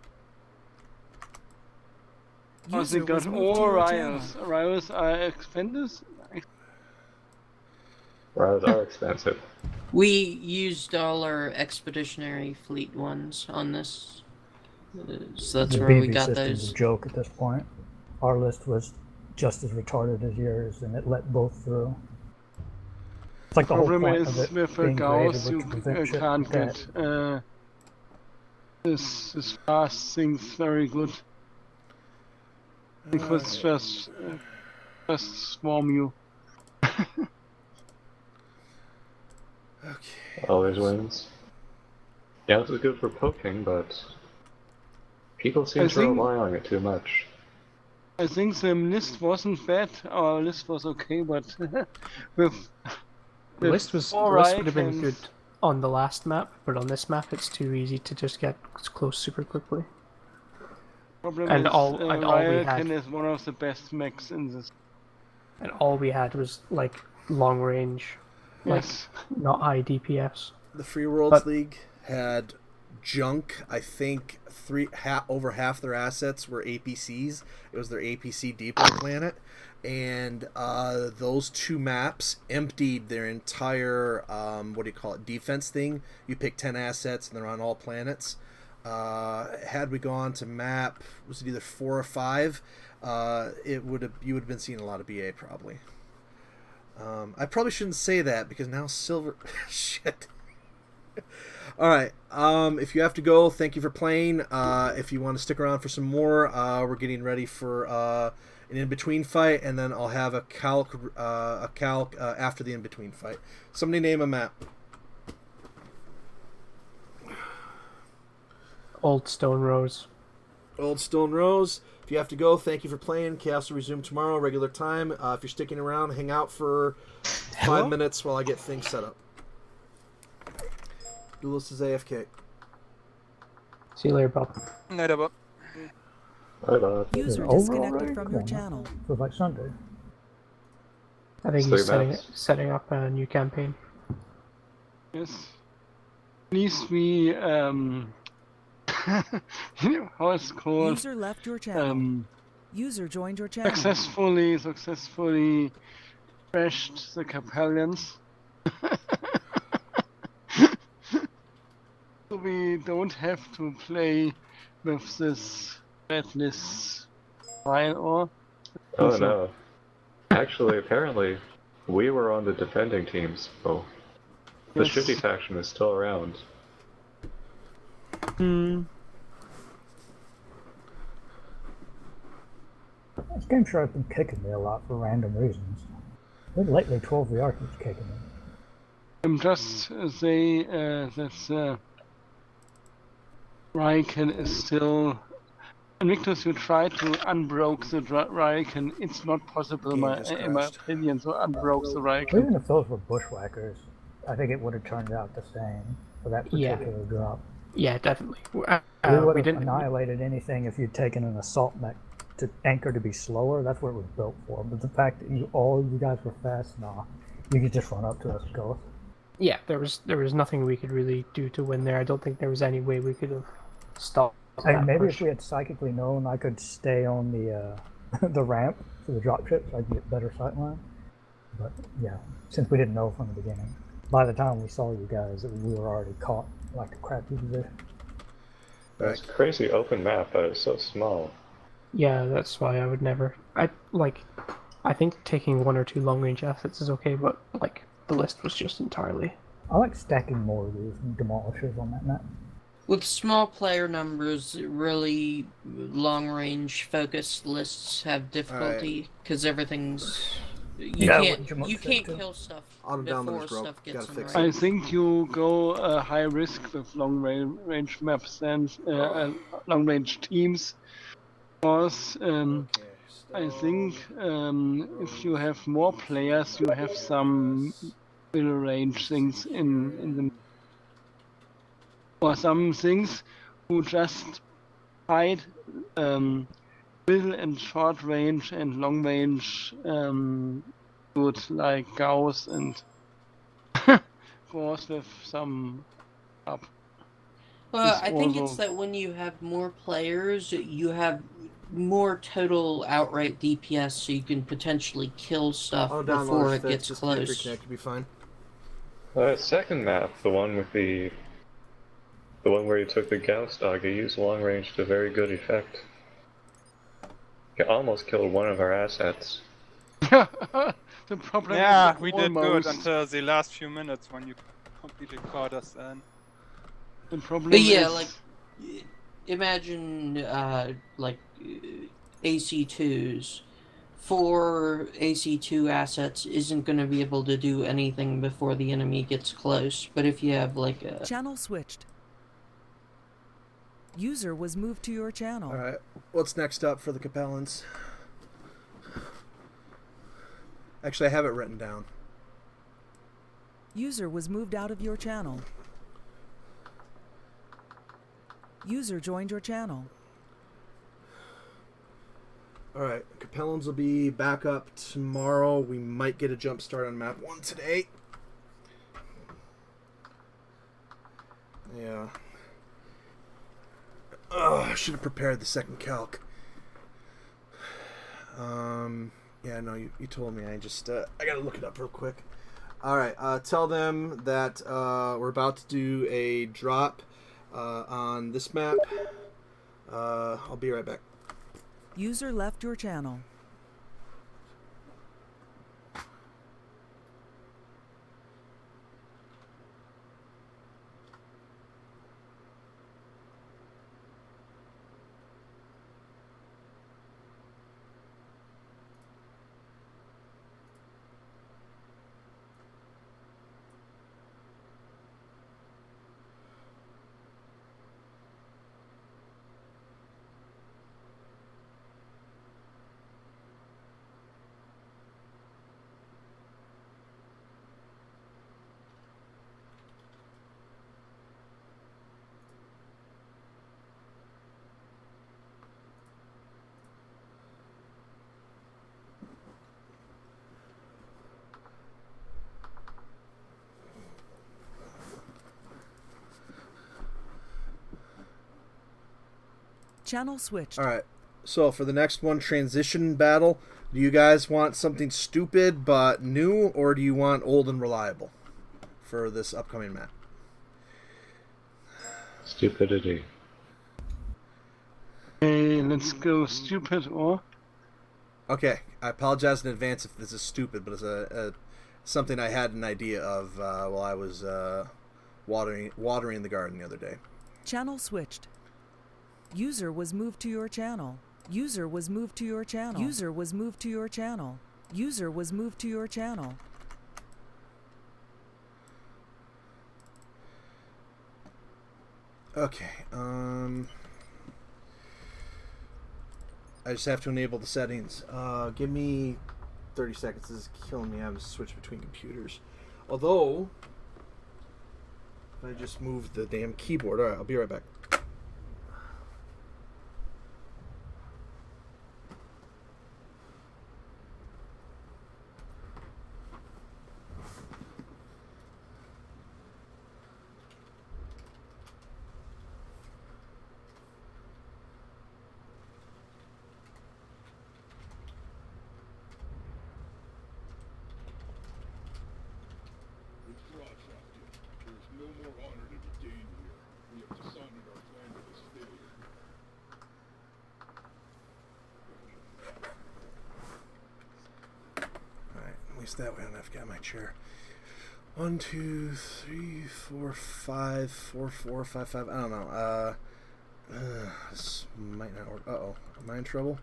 Also User got was moved to all your channel. rivals. Rivals are expensive. Rides are expensive. We used all our expeditionary fleet ones on this. So that's The where we BB got system's those. a joke at this point. Our list was just as retarded as yours, and it let both through. It's like the whole Problem point is of it with a being Gauss created you was to prevent shit can't like get that. this fast things very good. Because just swarm you. Okay. Always wins. Yeah, this is good for poking, but people seem I to think- rely on it too much. I think the list wasn't bad. Our list was okay, but with The list would have been good on the last map, but on this map it's too easy to just get close super quickly. Problem And is, all we Ryokan had- is one of the best mechs in this. And all we had was like long range Yes. Not high DPS. The Free Worlds But- League had junk. I think over half their assets were APCs. It was their APC depot planet, and those two maps emptied their entire defense thing. You pick 10 assets, and they're on all planets. Had we gone to map, was it either 4 or 5? You would have been seeing a lot of BA probably. I probably shouldn't say that because now silver shit. All right. If you have to go, thank you for playing. If you want to stick around for some more, we're getting ready for an in-between fight, and then I'll have a calc after the in-between fight. Somebody name a map. Old Stone Rose. Old Stone Rose. If you have to go, thank you for playing. Chaos will resume tomorrow, regular time. If you're sticking around, hang out for 5 minutes while I get things set up. Duelist is AFK. See you later, Bob. Later, Bob. User Overall disconnected rank? from Come your on, channel. feels like Sunday. I think Three he's maps. setting up a new campaign. Yes. Please be you know how it's called? User left your channel. User joined your channel. Successfully crashed the Capellians. So we don't have to play with this redless file or. Oh no. Actually, apparently, we were on the defending teams, so the Yes. shitty faction is still around. This game sure has been kicking me a lot for random reasons. But lately, 12VR keeps kicking me. I'm just say that Raiken is still. Invictus, you try to unbroke the Raiken. It's not possible, in my opinion, to unbroke the Raiken. Even if those were bushwhackers, I think it would have turned out the same for that particular drop. Yeah, definitely. We would have didn't. annihilated anything if you'd taken an assault mech to anchor to be slower. That's what it was built for. But the fact that you guys were fast, nah. You could just run up to us and go. Yeah, there was nothing we could really do to win there. I don't think there was any way we could have stopped. And maybe push. if we had psychically known I could stay on the the ramp for the dropships, I'd get better sightline. But yeah, since we didn't know from the beginning, by the time we saw you guys, we were already caught like a crappy position. It's a crazy open map, but it's so small. Yeah, that's why I would never. I think taking 1 or 2 long range assets is okay, but like the list was just entirely. I like stacking more of these demolishers on that map. With small player numbers, really long-range focused lists have difficulty because everything's you can't kill stuff before stuff gets in range. I think you go high risk with long range maps and long range teams, because I think if you have more players, you have some middle range things in the. Or some things who just fight middle and short range and long range good like Gauss and Gauss with some up. Well, I think it's that when you have more players, you have more total outright DPS, so you can potentially kill stuff before it gets close. Be fine. Second map, the one where you took the Gauss dog, you used long range to very good effect. You almost killed one of our assets. The problem yeah, is we did good until the last few minutes when you completely caught us in. The problem But yeah, is... like, imagine, AC2s. 4 AC2 assets isn't going to be able to do anything before the enemy gets close. But if you have, like, a... Channel switched. User was moved to your channel. Alright, what's next up for the Capellans? Actually, I have it written down. User was moved out of your channel. User joined your channel. Alright, Capellans will be back up tomorrow. We might get a jump start on map 1 today. Yeah. Oh, I should have prepared the second calc. Yeah, no, you told me. I gotta look it up real quick. All right, tell them that we're about to do a drop on this map. I'll be right back. User left your channel. Channel switched. All right. So for the next one, transition battle, do you guys want something stupid but new, or do you want old and reliable for this upcoming map? Stupidity. Hey, let's go stupid or. Okay, I apologize in advance if this is stupid, but it's something I had an idea of while I was watering the garden the other day. Channel switched. User was moved to your channel. User was moved to your channel. User was moved to your channel. User was moved to your channel. Okay, I just have to enable the settings. Give me 30 seconds. This is killing me. I have to switch between computers. Although, if I just move the damn keyboard. Alright, I'll be right back. That way I don't have to get my chair. 1, 2, 3, 4, 5, 4, 4, 5, 5. I don't know. This might not work. Uh-oh. Am I in trouble?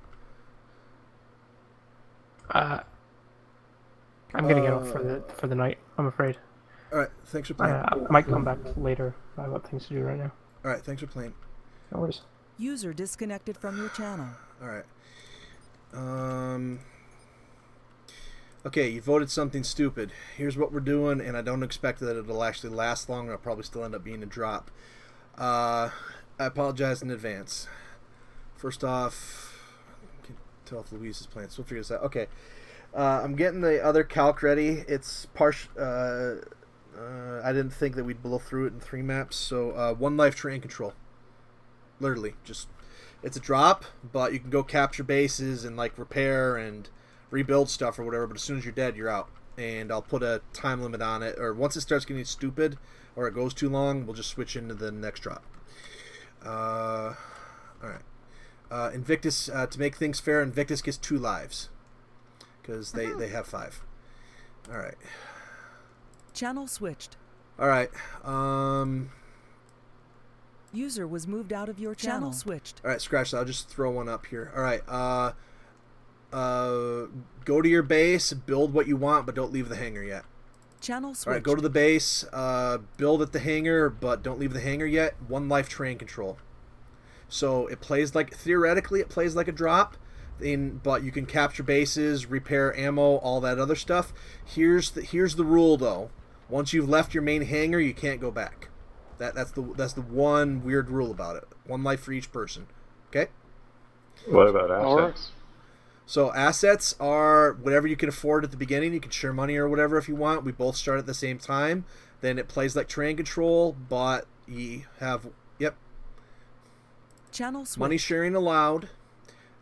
I'm gonna get off for the night, I'm afraid. Alright, thanks for playing. I might come back later. I've got things to do right now. Alright, thanks for playing. No worries. User disconnected from your channel. Alright. Okay, you voted something stupid. Here's what we're doing, and I don't expect that it'll actually last long. It'll probably still end up being a drop. I apologize in advance. First off, I can tell if Louise is playing, so we'll figure this out. Okay, I'm getting the other calc ready. It's partial. I didn't think that we'd blow through it in 3 maps, so 1 life terrain control. Literally, just it's a drop, but you can go capture bases and like repair and rebuild stuff or whatever, but as soon as you're dead, you're out. And I'll put a time limit on it, or once it starts getting stupid or it goes too long, we'll just switch into the next drop. Alright. Invictus, to make things fair, Invictus gets 2 lives because they have 5. Alright. Channel switched. Alright. User was moved out of your channel. Switched. Alright, scratch that. I'll just throw one up here. Alright, go to your base, build what you want, but don't leave the hangar yet. Channel switch. Alright, go to the base, build at the hangar, but don't leave the hangar yet. 1 life terrain control. So it plays like, theoretically it plays like a drop, but you can capture bases, repair ammo, all that other stuff. Here's the rule though. Once you've left your main hangar, you can't go back. That's the one weird rule about it. 1 life for each person. Okay? What about assets? So assets are whatever you can afford at the beginning. You can share money or whatever if you want. We both start at the same time. Then it plays like terrain control, but you have, yep, Channel switch. money sharing allowed.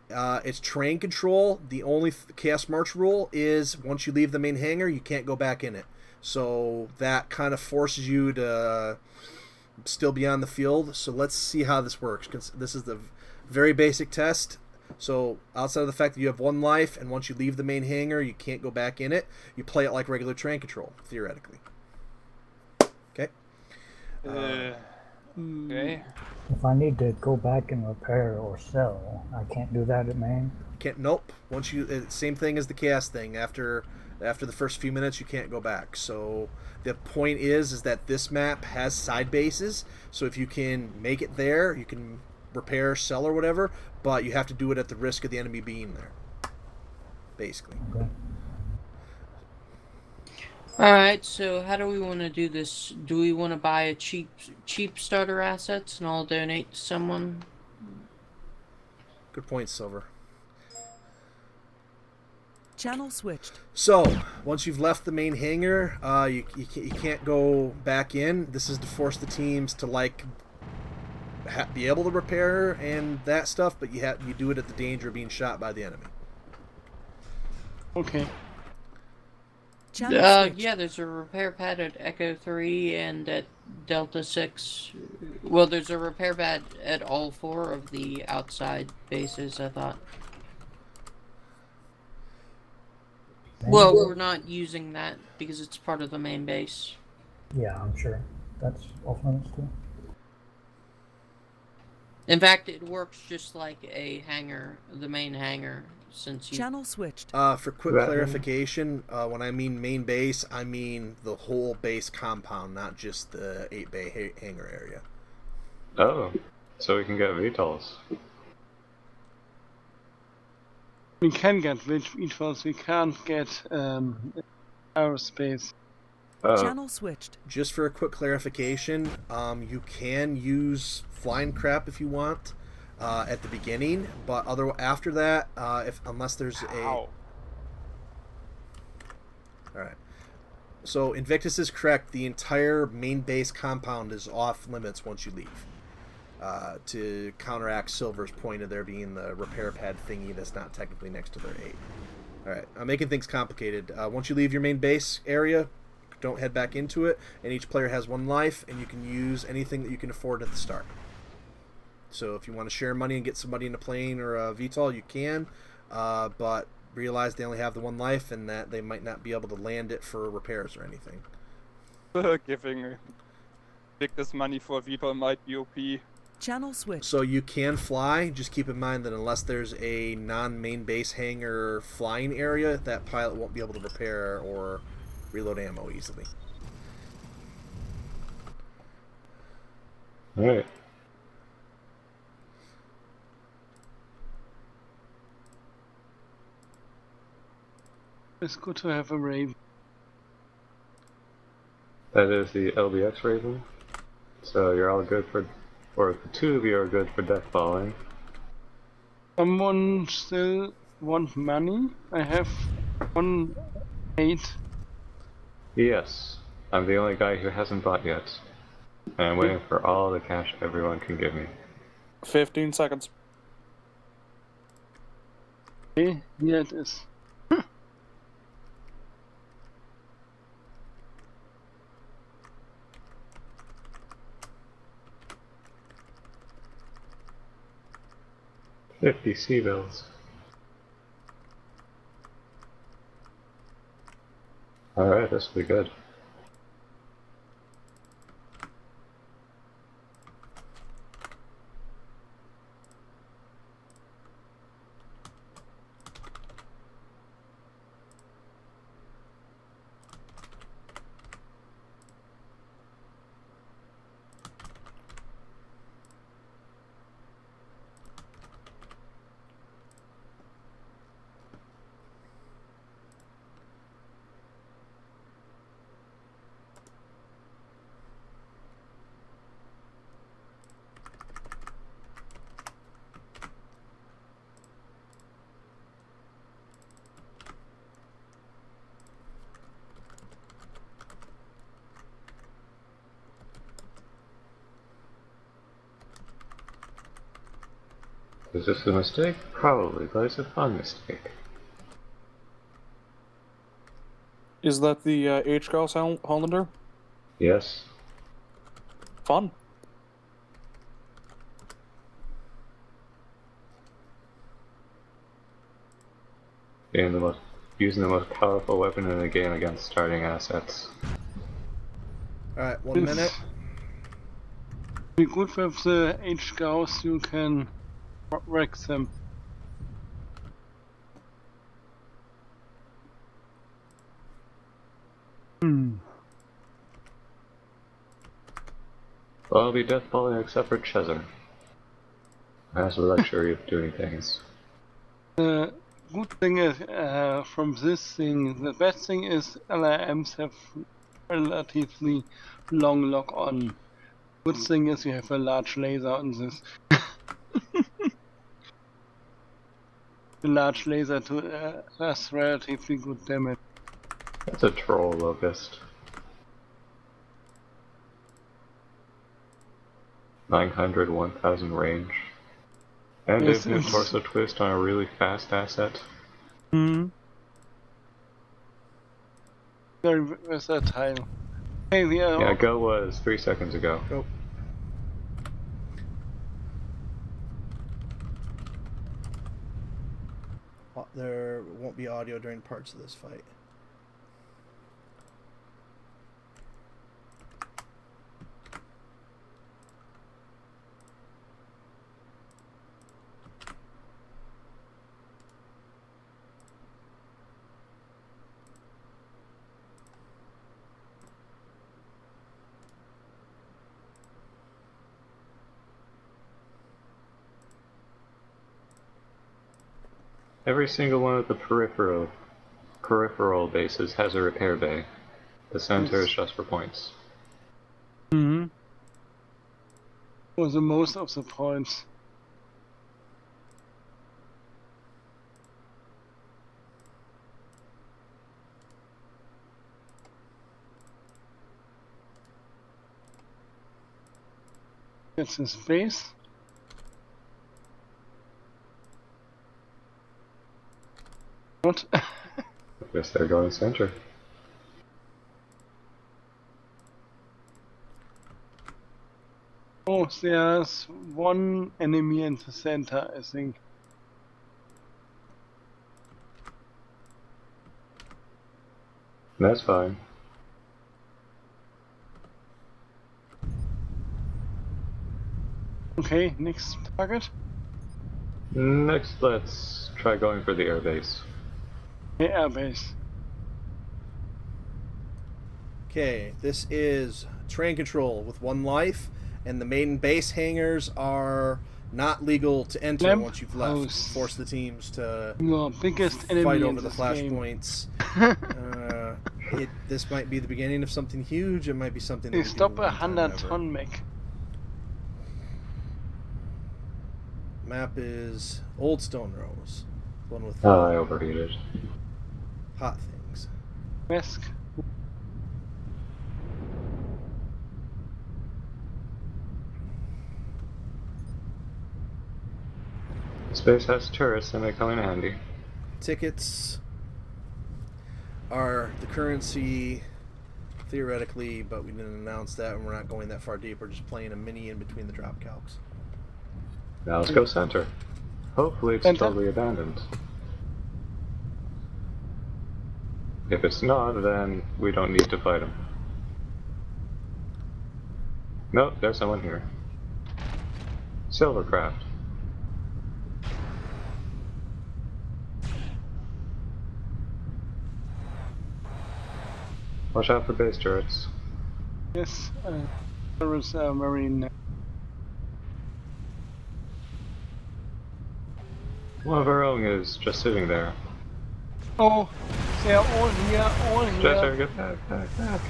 It's train control. The only Chaos March rule is once you leave the main hangar, you can't go back in it. So that kind of forces you to still be on the field. So let's see how this works. This is the very basic test. So outside of the fact that you have 1 life, and once you leave the main hangar, you can't go back in it, you play it like regular train control, theoretically. Okay? Okay. If I need to go back and repair or sell, I can't do that at main. Can't. Nope. Once you, same thing as the chaos thing. After the first few minutes, you can't go back. So the point is that this map has side bases. So if you can make it there, you can repair, sell, or whatever. But you have to do it at the risk of the enemy being there. Basically. Okay. Alright, so how do we want to do this? Do we want to buy a cheap starter assets and I'll donate to someone? Good point, Silver. Channel switched. So, once you've left the main hangar, you can't go back in. This is to force the teams to, like, be able to repair and that stuff, but you do it at the danger of being shot by the enemy. Okay. Yeah, there's a repair pad at Echo 3 and at Delta 6. Well, there's a repair pad at all 4 of the outside bases, I thought. Well, we're not using that because it's part of the main base. Yeah, I'm sure. That's off limits too. In fact, it works just like a hangar, the main hangar, since you... Channel switched. For quick clarification, when I mean main base, I mean the whole base compound, not just the 8-bay hangar area. Oh, so we can get VTOLs. We can get VTOLs, we can't get aerospace. Channel switched. Just for a quick clarification, you can use flying crap if you want at the beginning, but after that, unless there's All right. So Invictus is correct. The entire main base compound is off limits once you leave. To counteract Silver's point of there being the repair pad thingy that's not technically next to their 8. All right, I'm making things complicated. Once you leave your main base area, don't head back into it, and each player has 1 life, and you can use anything that you can afford at the start. So if you want to share money and get somebody in a plane or a VTOL, you can, but realize they only have the 1 life and that they might not be able to land it for repairs or anything. Giving this money for VTOL might be OP. Channel switch. So you can fly, just keep in mind that unless there's a non-main base hangar flying area, that pilot won't be able to repair or reload ammo easily. Alright. It's good to have a Raven. That is the LBX Raven. So you're all good or the 2 of you are good for death falling. Someone still want money? I have 1.8. Yes, I'm the only guy who hasn't bought yet. And I'm waiting for all the cash everyone can give me. 15 seconds. Okay, here it is. $50 C-bills. Alright, this will be good. Is this a mistake? Probably, but it's a fun mistake. Is that the H-Gauss Hollander? Yes. Fun. Using the most powerful weapon in the game against starting assets. Alright, 1 minute. Be good with the H-Gauss, you can wreck them. Well, I'll be deathballing except for Chezzer. Who has the luxury of doing things. The good thing is, from this thing, the bad thing is LRMs have relatively long lock on. Good thing is you have a large laser on this. The large laser does relatively good damage. That's a troll locust. 900, 1000 range. And Yes, infinite it's- torso twist on a really fast asset. Very versatile. Hey, we are. Yeah, go was 3 seconds ago. Go. There won't be audio during parts of this fight. Every single one of the peripheral bases has a repair bay. The center is just for points. For the most of the points. That's his space. What? Guess they're going center. Oh, there's one enemy in the center, I think. That's fine. Okay, next target. Next, let's try going for the airbase. The airbase. Okay, this is train control with 1 life, and the main base hangars are not legal to enter Lamp once you've left. house. Force the teams to Your biggest enemy fight in over the this game. flashpoints. This might be the beginning of something huge. It might be something that They we do stop one time 100 ever. ton mech. Map is Old Stone Rose. One with Oh, I overheated. hot things. Mask. Space has turrets and they come in handy. Tickets are the currency, theoretically, but we didn't announce that, and we're not going that far deep. We're just playing a mini in between the drop calcs. Now let's go center. Hopefully it's Center? totally abandoned. If it's not, then we don't need to fight him. Nope, there's someone here. Silvercraft. Watch out for base turrets. Yes, there is a marine. One of our own is just sitting there. Oh, they are all here, all here. Jester, get back, back, back.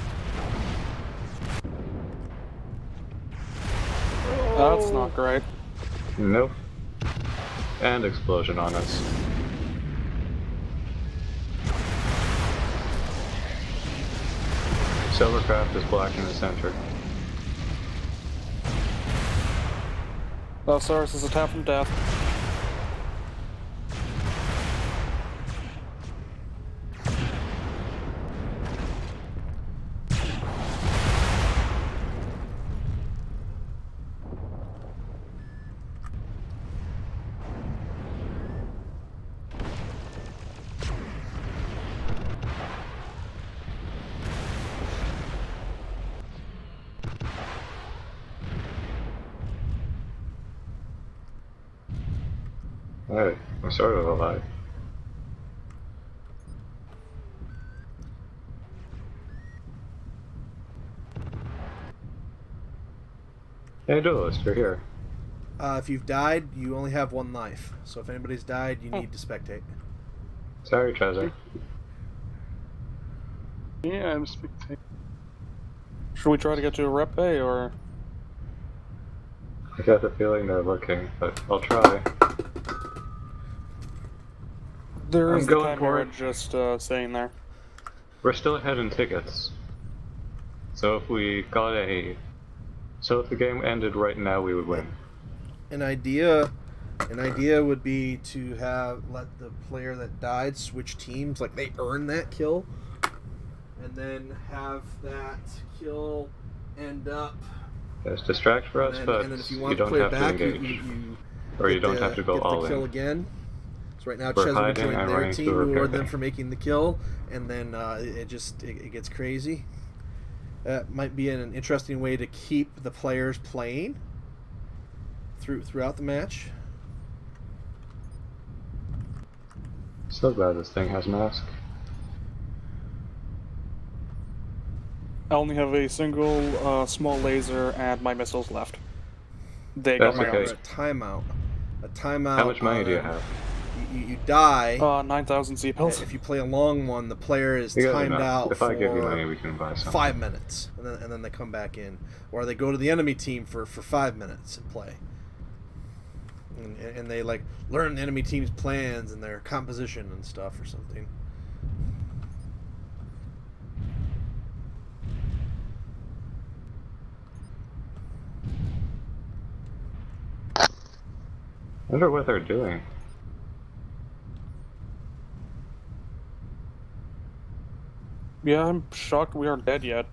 That's not great. Nope. And explosion on us. Silvercraft is black in the center. Cyrus is a tap from death. Alright, I'm sort of alive. Hey, Duelist, you're here. If you've died, you only have 1 life. So if anybody's died, you need to spectate. Sorry, Chezzer. Yeah, I'm spectating. Should we try to get to a rep bay, or...? I got the feeling they're looking, but I'll try. There is I'm the going for Chimera it. just staying there. We're still ahead in tickets. So if we got a... So if the game ended right now, we would win. An idea would be to let the player that died switch teams, like they earn that kill, and then have that kill end up. There's distract for us, but and then if you you want to don't play have it back, to engage. or you don't have to go get all the kill in. again. So right now, We're Ches would hiding, join I'm their running to team, a repair reward them bay. for making the kill, and then it gets crazy. That might be an interesting way to keep the players playing throughout the match. So glad this thing has mask. I only have a single small laser and my missiles left. They That's got my okay. arms. A timeout. How much money do you have? You die. 9,000 C-pills. If you play a long one, the player is You got timed enough. out If for I give you money, we can buy some. 5 minutes, and then they come back in, or they go to the enemy team for 5 minutes and play. And they like learn the enemy team's plans and their composition and stuff or something. I wonder what they're doing. Yeah, I'm shocked we aren't dead yet.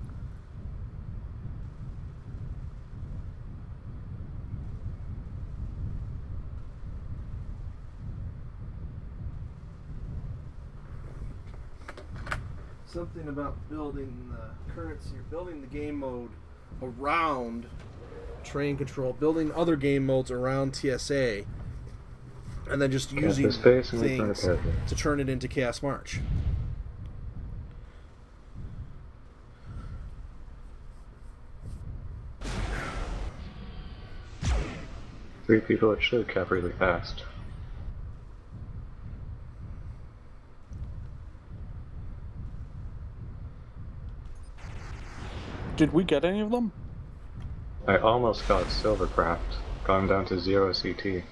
Something about building the currency, or building the game mode around train control, building other game modes around TSA, and then just using space and things to turn it into Chaos March. Three people, it should cap really fast. Did we get any of them? I almost got Silvercraft, gone down to 0 CT.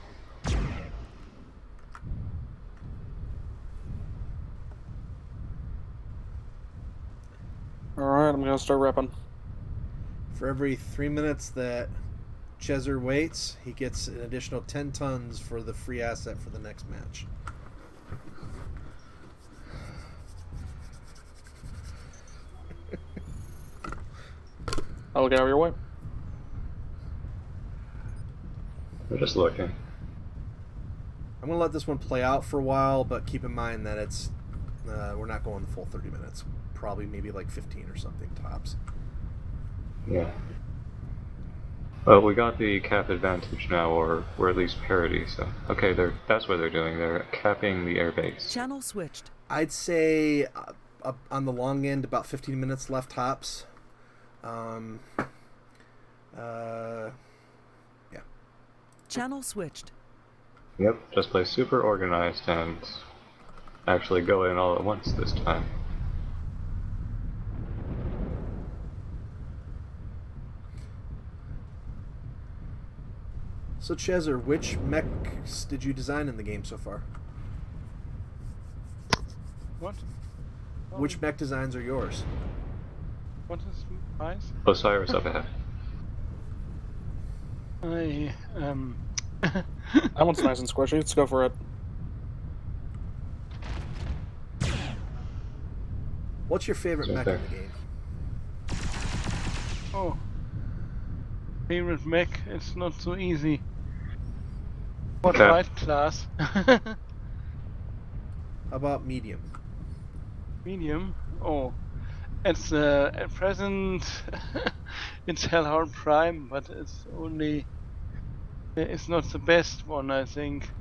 Alright, I'm gonna start repping. For every 3 minutes that Chezzer waits, he gets an additional 10 tons for the free asset for the next match. I'll get out of your way. We're just looking. I'm going to let this one play out for a while, but keep in mind that it's we're not going the full 30 minutes. Probably maybe like 15 or something tops. Yeah. Well, we got the cap advantage now, or we're at least parity, so... Okay, that's what they're doing. They're capping the airbase. Channel switched. I'd say on the long end, about 15 minutes left tops. Yeah. Channel switched. Yep, just play super organized and actually go in all at once this time. So Chezzer, which mechs did you design in the game so far? What? Which mech designs are yours? What is nice? Osiris up ahead. That one's nice and squishy. Let's go for it. What's your favorite mech in the game? Oh. Favorite mech? It's not so easy. What Okay. light class? How about medium? Medium? Oh. It's at present it's Hellhound Prime, but it's only it's not the best one, I think.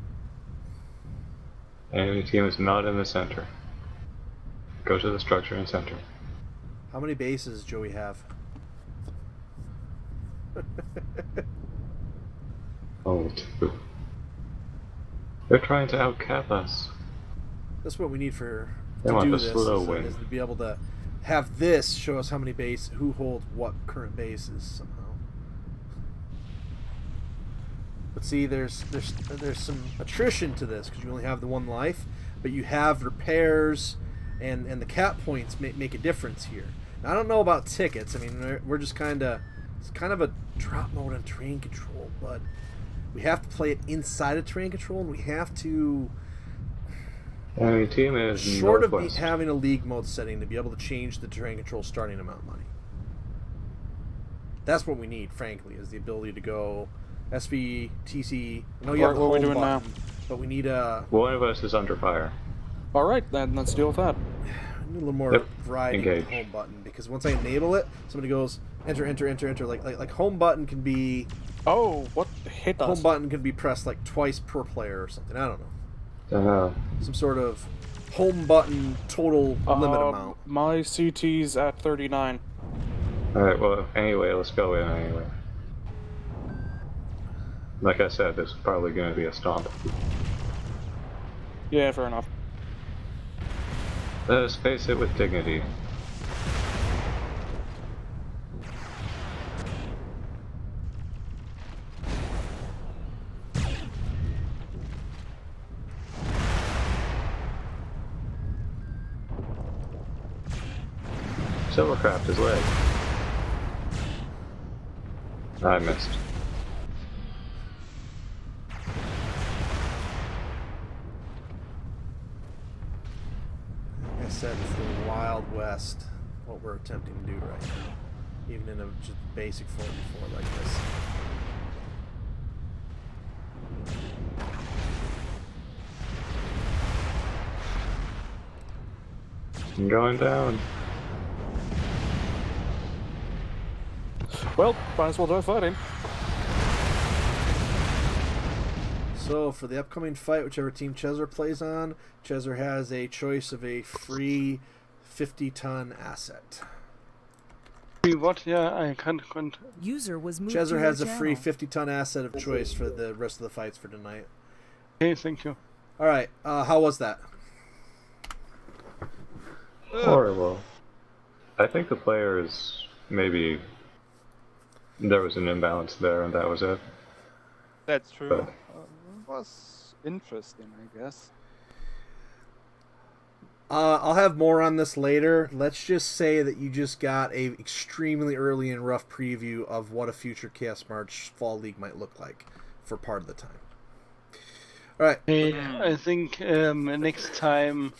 Enemy team is not in the center. Go to the structure in center. How many bases does Joey have? Oh, 2. They're trying to outcap us. That's what we need to They want do a this slow win. is to be able to have this show us how many who holds what current bases somehow. But see, there's some attrition to this because you only have the 1 life, but you have repairs, and the cap points make a difference here. Now, I don't know about tickets. I mean, we're just it's kind of a drop mode on terrain control, but we have to play it inside of terrain control, and we have to. Enemy team is short northwest. of having a league mode setting to be able to change the terrain control starting amount money. That's what we need, frankly, is the ability to go SV, TC. I know you have the what are we home doing now? button, but we need a. One of us is under fire. Alright, then let's deal with that. I need a little more Yep. variety with the home button, because once I enable it, somebody goes enter, enter, enter, enter. Like home button can be. Oh, what hit us? Home button can be pressed like twice per player or something. I don't know. Some sort of home button total limit amount. My CT's at 39. Alright, well, anyway, let's go in anyway. Like I said, this is probably going to be a stomp. Yeah, fair enough. Let us face it with dignity. Silvercraft is leg. I missed. Like I said, it's the Wild West, what we're attempting to do right now. Even in a just basic 4v4 like this. I'm going down. Well, might as well die fighting. So, for the upcoming fight, whichever team Chezzer plays on, Chezzer has a choice of a free 50-ton asset. What? Yeah, I can't. User was moved Chezzer to has your a free channel. 50-ton asset of choice for the rest of the fights for tonight. Okay, thank you. Alright, how was that? Horrible. I think the players maybe there was an imbalance there and that was it. That's true. But Was interesting, I guess. I'll have more on this later. Let's just say that you just got a extremely early and rough preview of what a future Chaos March Fall League might look like for part of the time. Alright. I think next time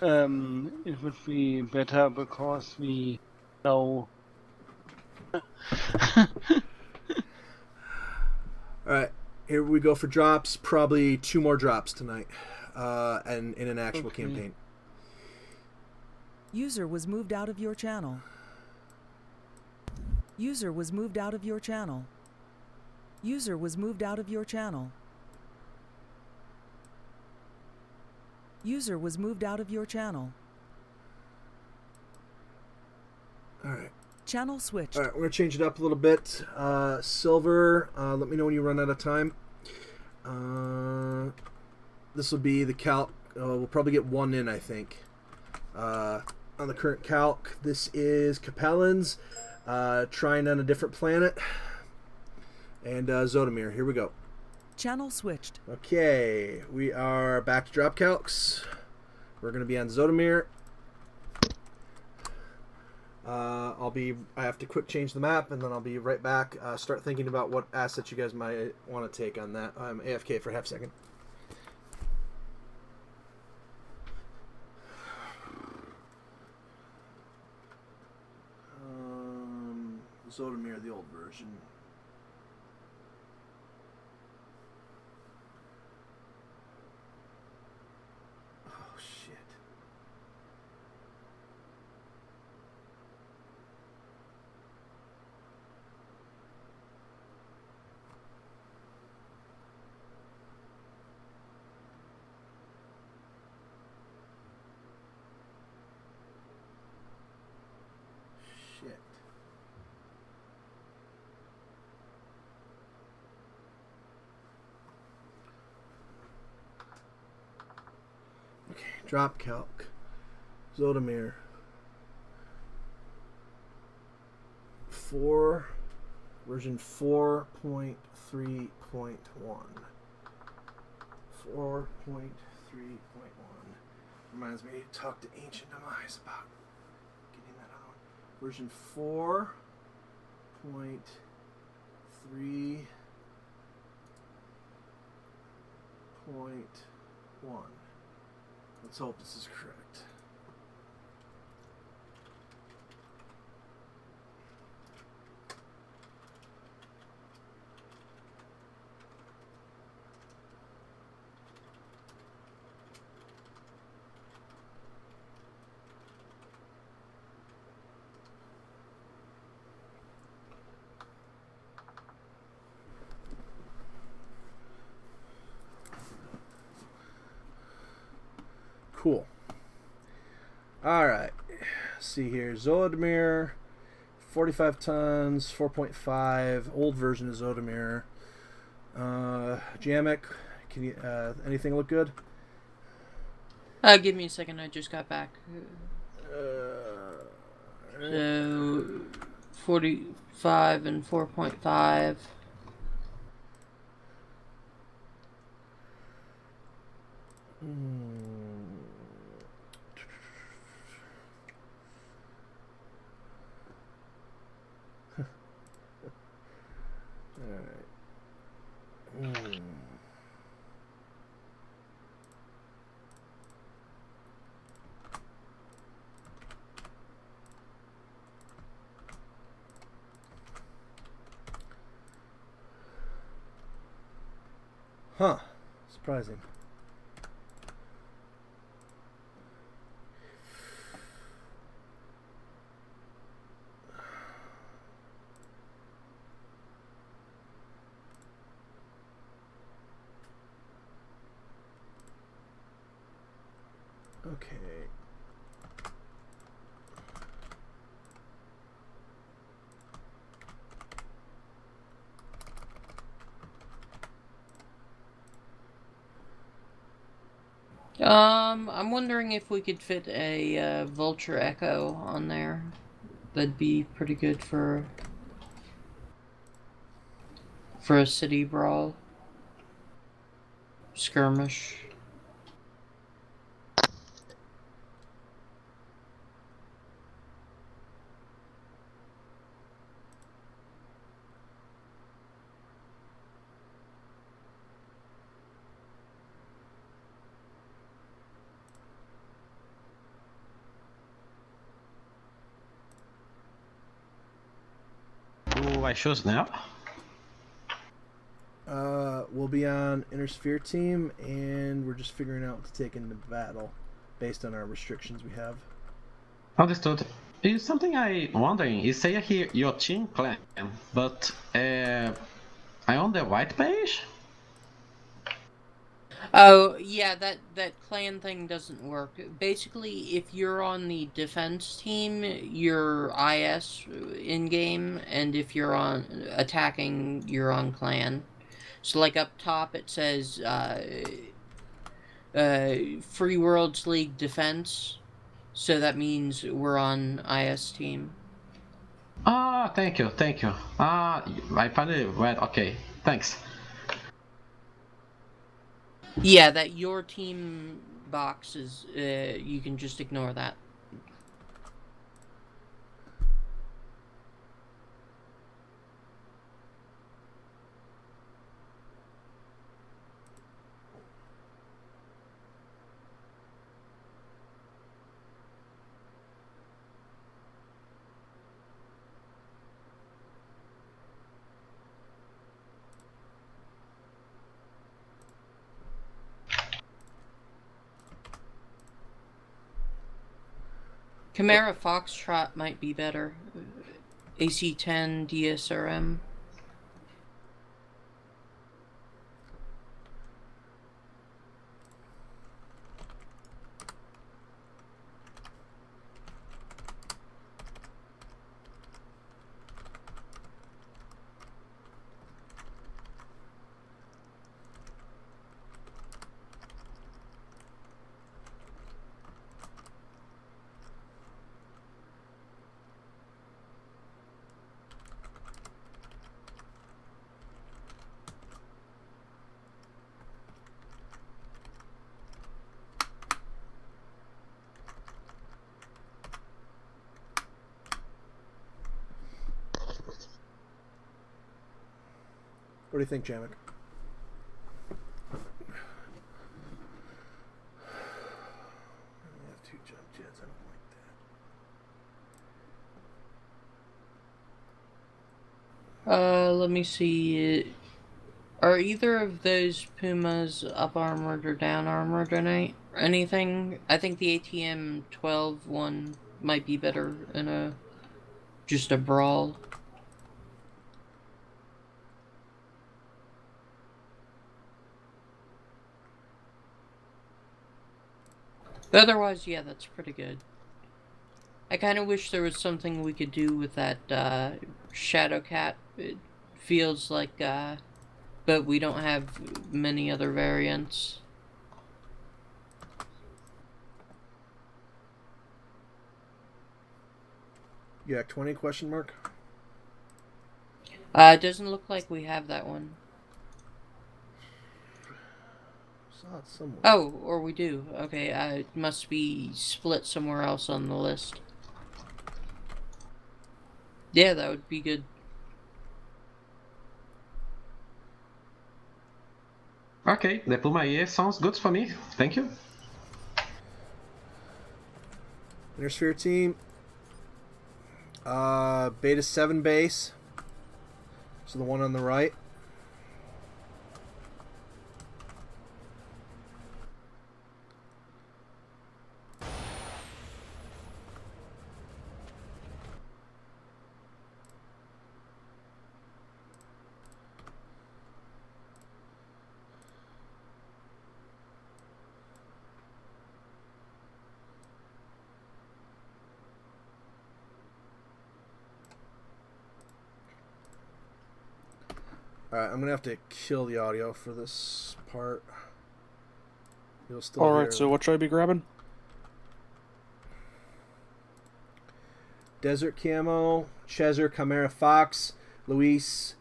it would be better because we know. Alright, here we go for drops. Probably 2 more drops tonight, and in an actual campaign. User was moved out of your channel. User was moved out of your channel. User was moved out of your channel. User was moved out of your channel. Alright. Channel switched. Alright, we're going to change it up a little bit. Silver, let me know when you run out of time. This will be the calc. We'll probably get 1 in, I think. On the current calc, this is Capellans trying on a different planet. And Zodomir, here we go. Channel switched. Okay, we are back to drop calcs. We're going to be on Zodomir. I have to quick change the map, and then I'll be right back. Start thinking about what assets you guys might want to take on that. I'm AFK for half a second. Zodomir, the old version. Oh, shit. Drop calc. Zodomir. 4 version 4.3.1. 4.3.1. Reminds me to talk to Ancient Demise about getting that out. Version 4.3.1. Let's hope this is correct. Cool. Alright. See here. Zodomir, 45 tons, 4.5. Old version of Zodomir. Jamek, can you, anything look good? Give me a second, I just got back. So, 45 and 4.5. Alright. Huh. Surprising. Okay. I'm wondering if we could fit a Vulture Echo on there. That'd be pretty good for a city brawl. Skirmish. Who I choose now? We'll be on Intersphere team, and we're just figuring out what to take into battle based on our restrictions we have. Understood. Is something I wondering is say here your team clan, but I on the white page. Oh, yeah, that clan thing doesn't work. Basically, if you're on the defense team, you're IS in-game, and if you're on attacking, you're on clan. So, like, up top it says, Free Worlds League Defense, so that means we're on IS team. Ah, thank you. I finally read. Okay, thanks. Yeah, that your team box is, you can just ignore that. Chimera Foxtrot might be better. AC-10 DSRM. What do you think, Jamek? I have 2 jump jets. I don't like that. Let me see. Are either of those Pumas up armored or down armored or anything? I think the ATM 12 one might be better in just a brawl. But otherwise, yeah, that's pretty good. I kind of wish there was something we could do with that Shadow Cat. It feels like, but we don't have many other variants. Yak 20 question mark? It doesn't look like we have that one. Saw it somewhere. Oh, or we do. Okay, it must be split somewhere else on the list. Yeah, that would be good. Okay, the Puma EA sounds good for me. Thank you. Intersphere team. Beta 7 base. So the one on the right. Alright, I'm going to have to kill the audio for this part. You'll still hear... Alright, so what should I be grabbing? Desert Camo, Chezzer, Chimera Fox, Luis,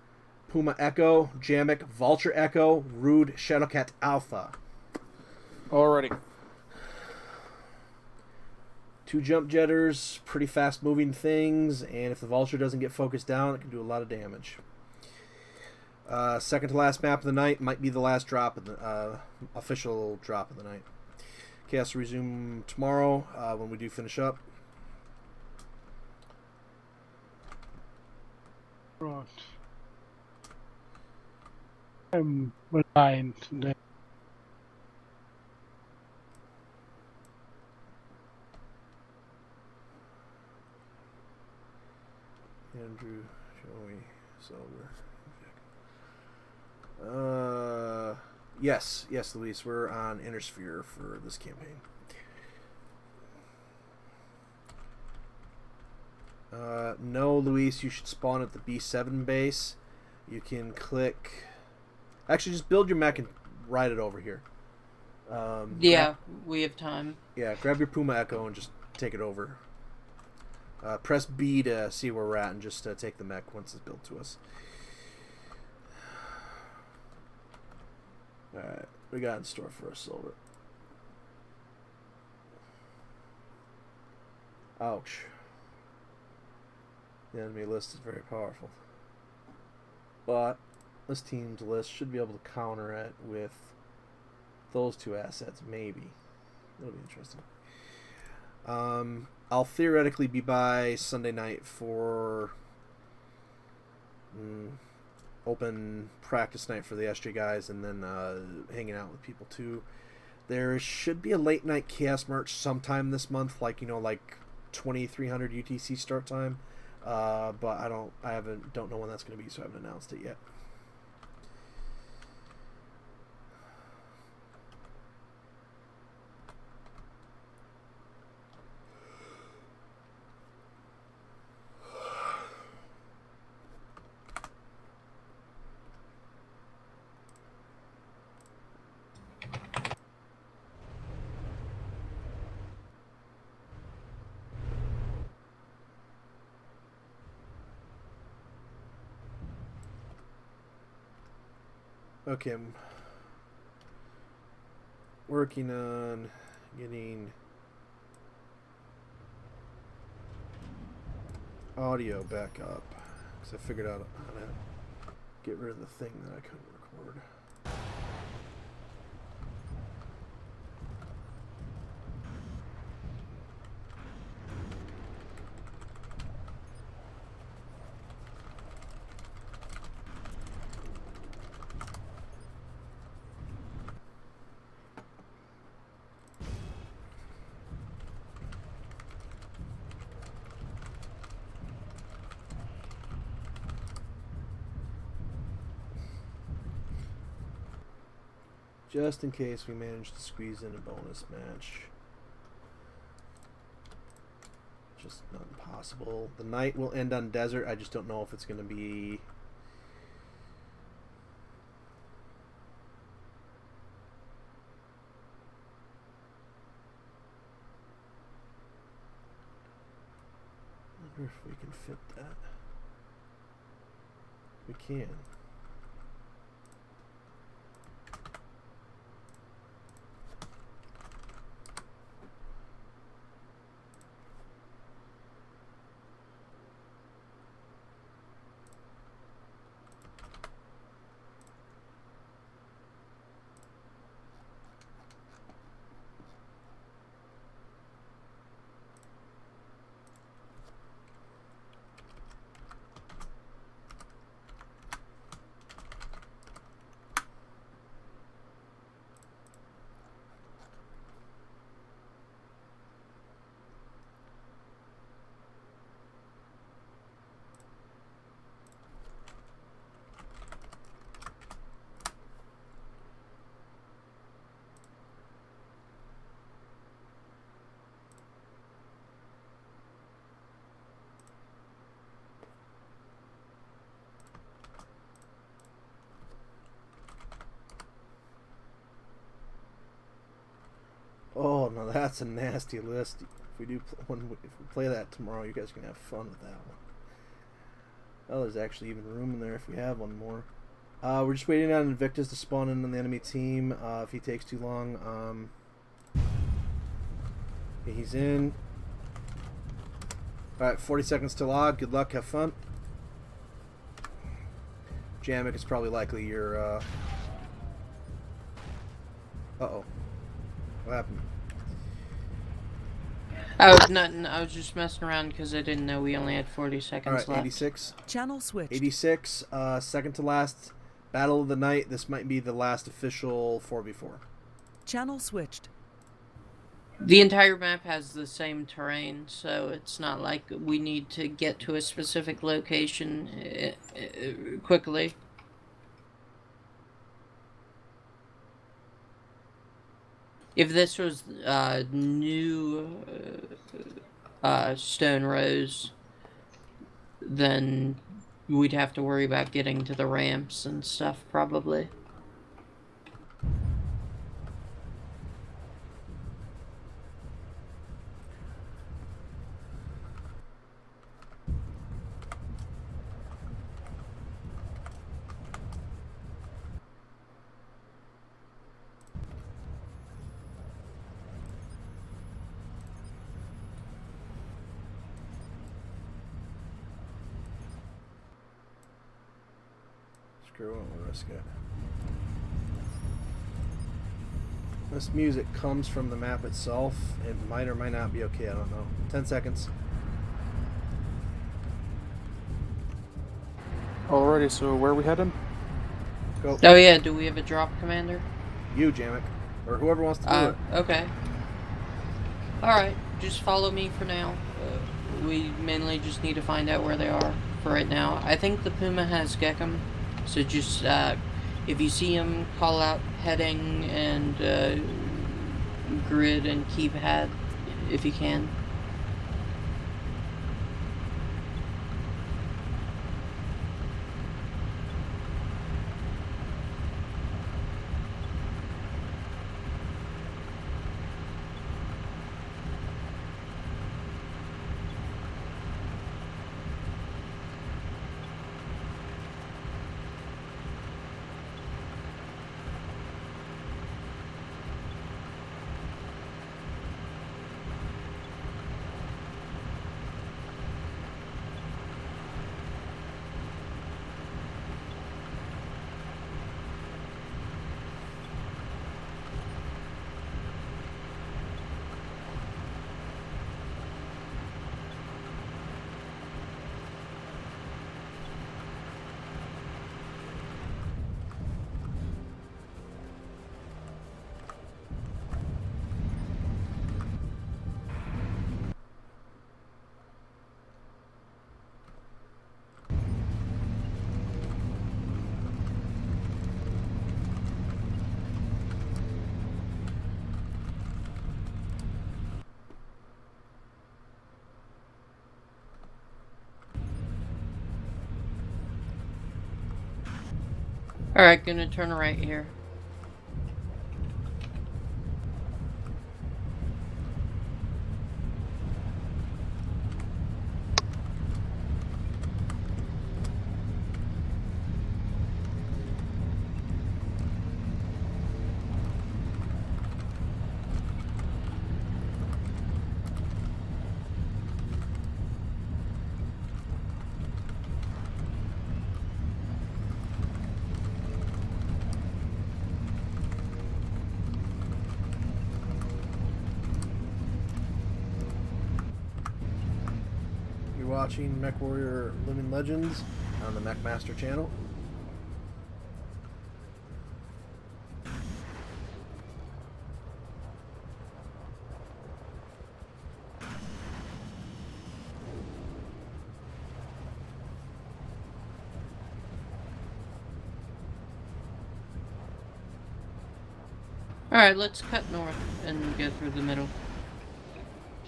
Puma Echo, Jamek, Vulture Echo, Rude, Shadowcat Alpha. Alrighty. 2 jump jetters, pretty fast moving things, and if the Vulture doesn't get focused down, it can do a lot of damage. Second to last map of the night might be the last drop of the official drop of the night. Chaos will resume tomorrow when we do finish up. Right. I'm blind today. Andrew, Joey, Silver. Yes, Luis, we're on Intersphere for this campaign. No, Luis, you should spawn at the B7 base. You can click... Actually, just build your mech and ride it over here. Yeah, we have time. Yeah, grab your Puma Echo and just take it over. Press B to see where we're at and just take the mech once it's built to us. Alright, we got in store for us, Silver. Ouch. The enemy list is very powerful. But this team's list should be able to counter it with those 2 assets, maybe. That'll be interesting. I'll theoretically be by Sunday night for open practice night for the SJ guys, and then hanging out with people too. There should be a late night Chaos March sometime this month, like 2300 UTC start time. But I don't know when that's going to be, so I haven't announced it yet. Okay, I'm working on getting audio back up because I figured out how to Get rid of the thing that I couldn't record. Just in case we manage to squeeze in a bonus match. Just not impossible. The night will end on desert. I just don't know if it's going to be... I wonder if we can fit that. We can. Oh, no, that's a nasty list. If we do, if we play that tomorrow, you guys can have fun with that one. Oh, there's actually even room in there if we have one more. We're just waiting on Invictus to spawn in on the enemy team. If he takes too long, okay, he's in. All right, 40 seconds to log. Good luck. Have fun. Jamek is probably likely your. Uh-oh. What happened? I was nothing. I was just messing around because I didn't know we only had 40 seconds left. 86. Channel switch. 86. Second to last battle of the night. This might be the last official 4v4. Channel switched. The entire map has the same terrain, so it's not like we need to get to a specific location quickly. If this was new Stone Rose, then we'd have to worry about getting to the ramps and stuff, probably. Screw it, we'll risk it. This music comes from the map itself. It might or might not be okay, I don't know. 10 seconds. Alrighty, so where are we headed? Go. Oh yeah, do we have a drop commander? You, Jamek. Or whoever wants to do it. Okay. Alright, just follow me for now. We mainly just need to find out where they are for right now. I think the Puma has Gekum, so just, if you see him, call out heading and grid and keypad if you can. Alright, gonna turn right here. You're watching Mechwarrior Living Legends on the Mechmaster channel. Alright, let's cut north and go through the middle.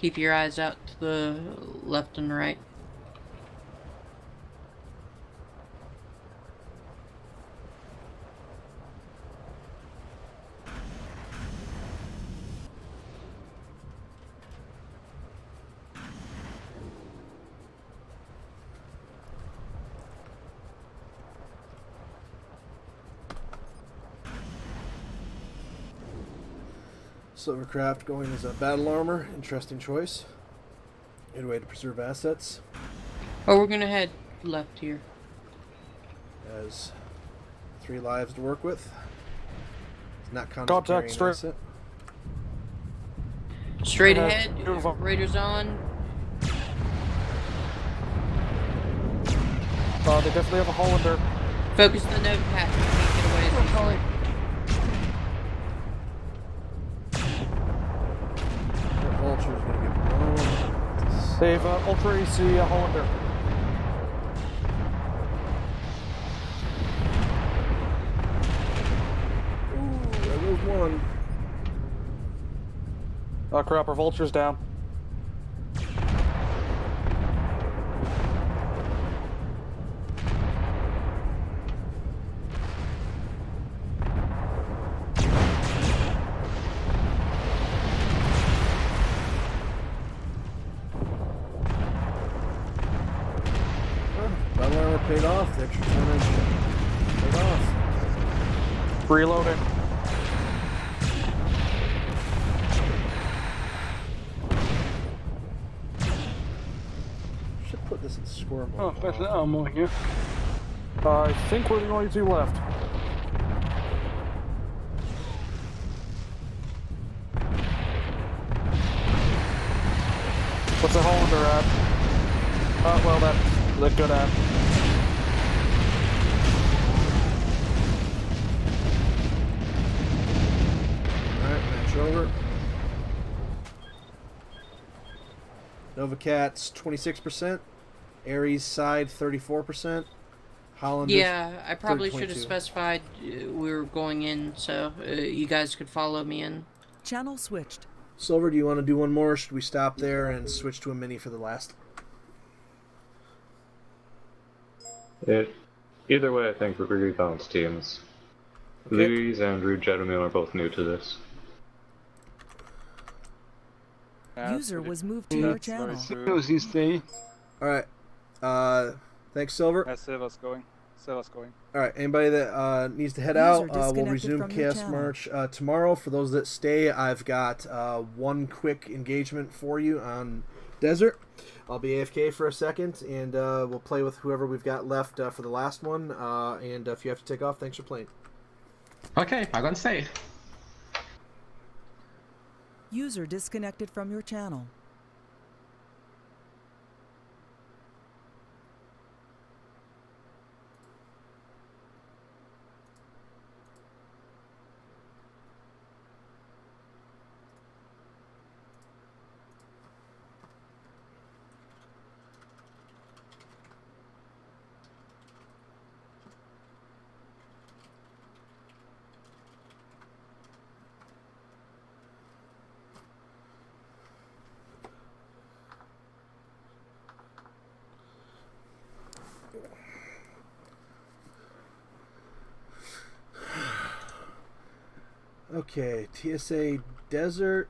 Keep your eyes out to the left and right. Silvercraft going as a battle armor. Interesting choice. Good way to preserve assets. Oh, we're gonna head left here. Has 3 lives to work with. It's not Contact straight. asset. Straight ahead, Raiders on. They definitely have a Hollander. Focus the node pack. You can't get away as easily. That vulture's gonna get blown. They've Ultra AC Hollander. Ooh, there goes one. Oh crap, our vulture's down. Battle armor paid off. The extra tonnage paid off. Reloading. Should put this in score mode. Oh, better ammo here. I think we're the only 2 left. What's a Hollander at? Oh, well, that's good at. Alright, match over. Nova Cat's 26%. Ares side 34%. Hollander. Yeah, I probably should have 22. specified we were going in, so you guys could follow me in. Channel switched. Silver, do you want to do one more? Should we stop there and switch to a mini for the last? Either way, I think we're really balanced teams. Okay. Louise and Rude Gentleman are both new to this. User was moved to your channel. These days. Alright. Thanks, Silver. Silver's going. Silver's going. Alright, anybody that needs to head User out, we'll disconnected resume from your Chaos channel. March tomorrow. For those that stay, I've got one quick engagement for you on Desert. I'll be AFK for a second, and we'll play with whoever we've got left for the last one. And if you have to take off, thanks for playing. Okay, I'm gonna stay. User disconnected from your channel. Okay, TSA Desert.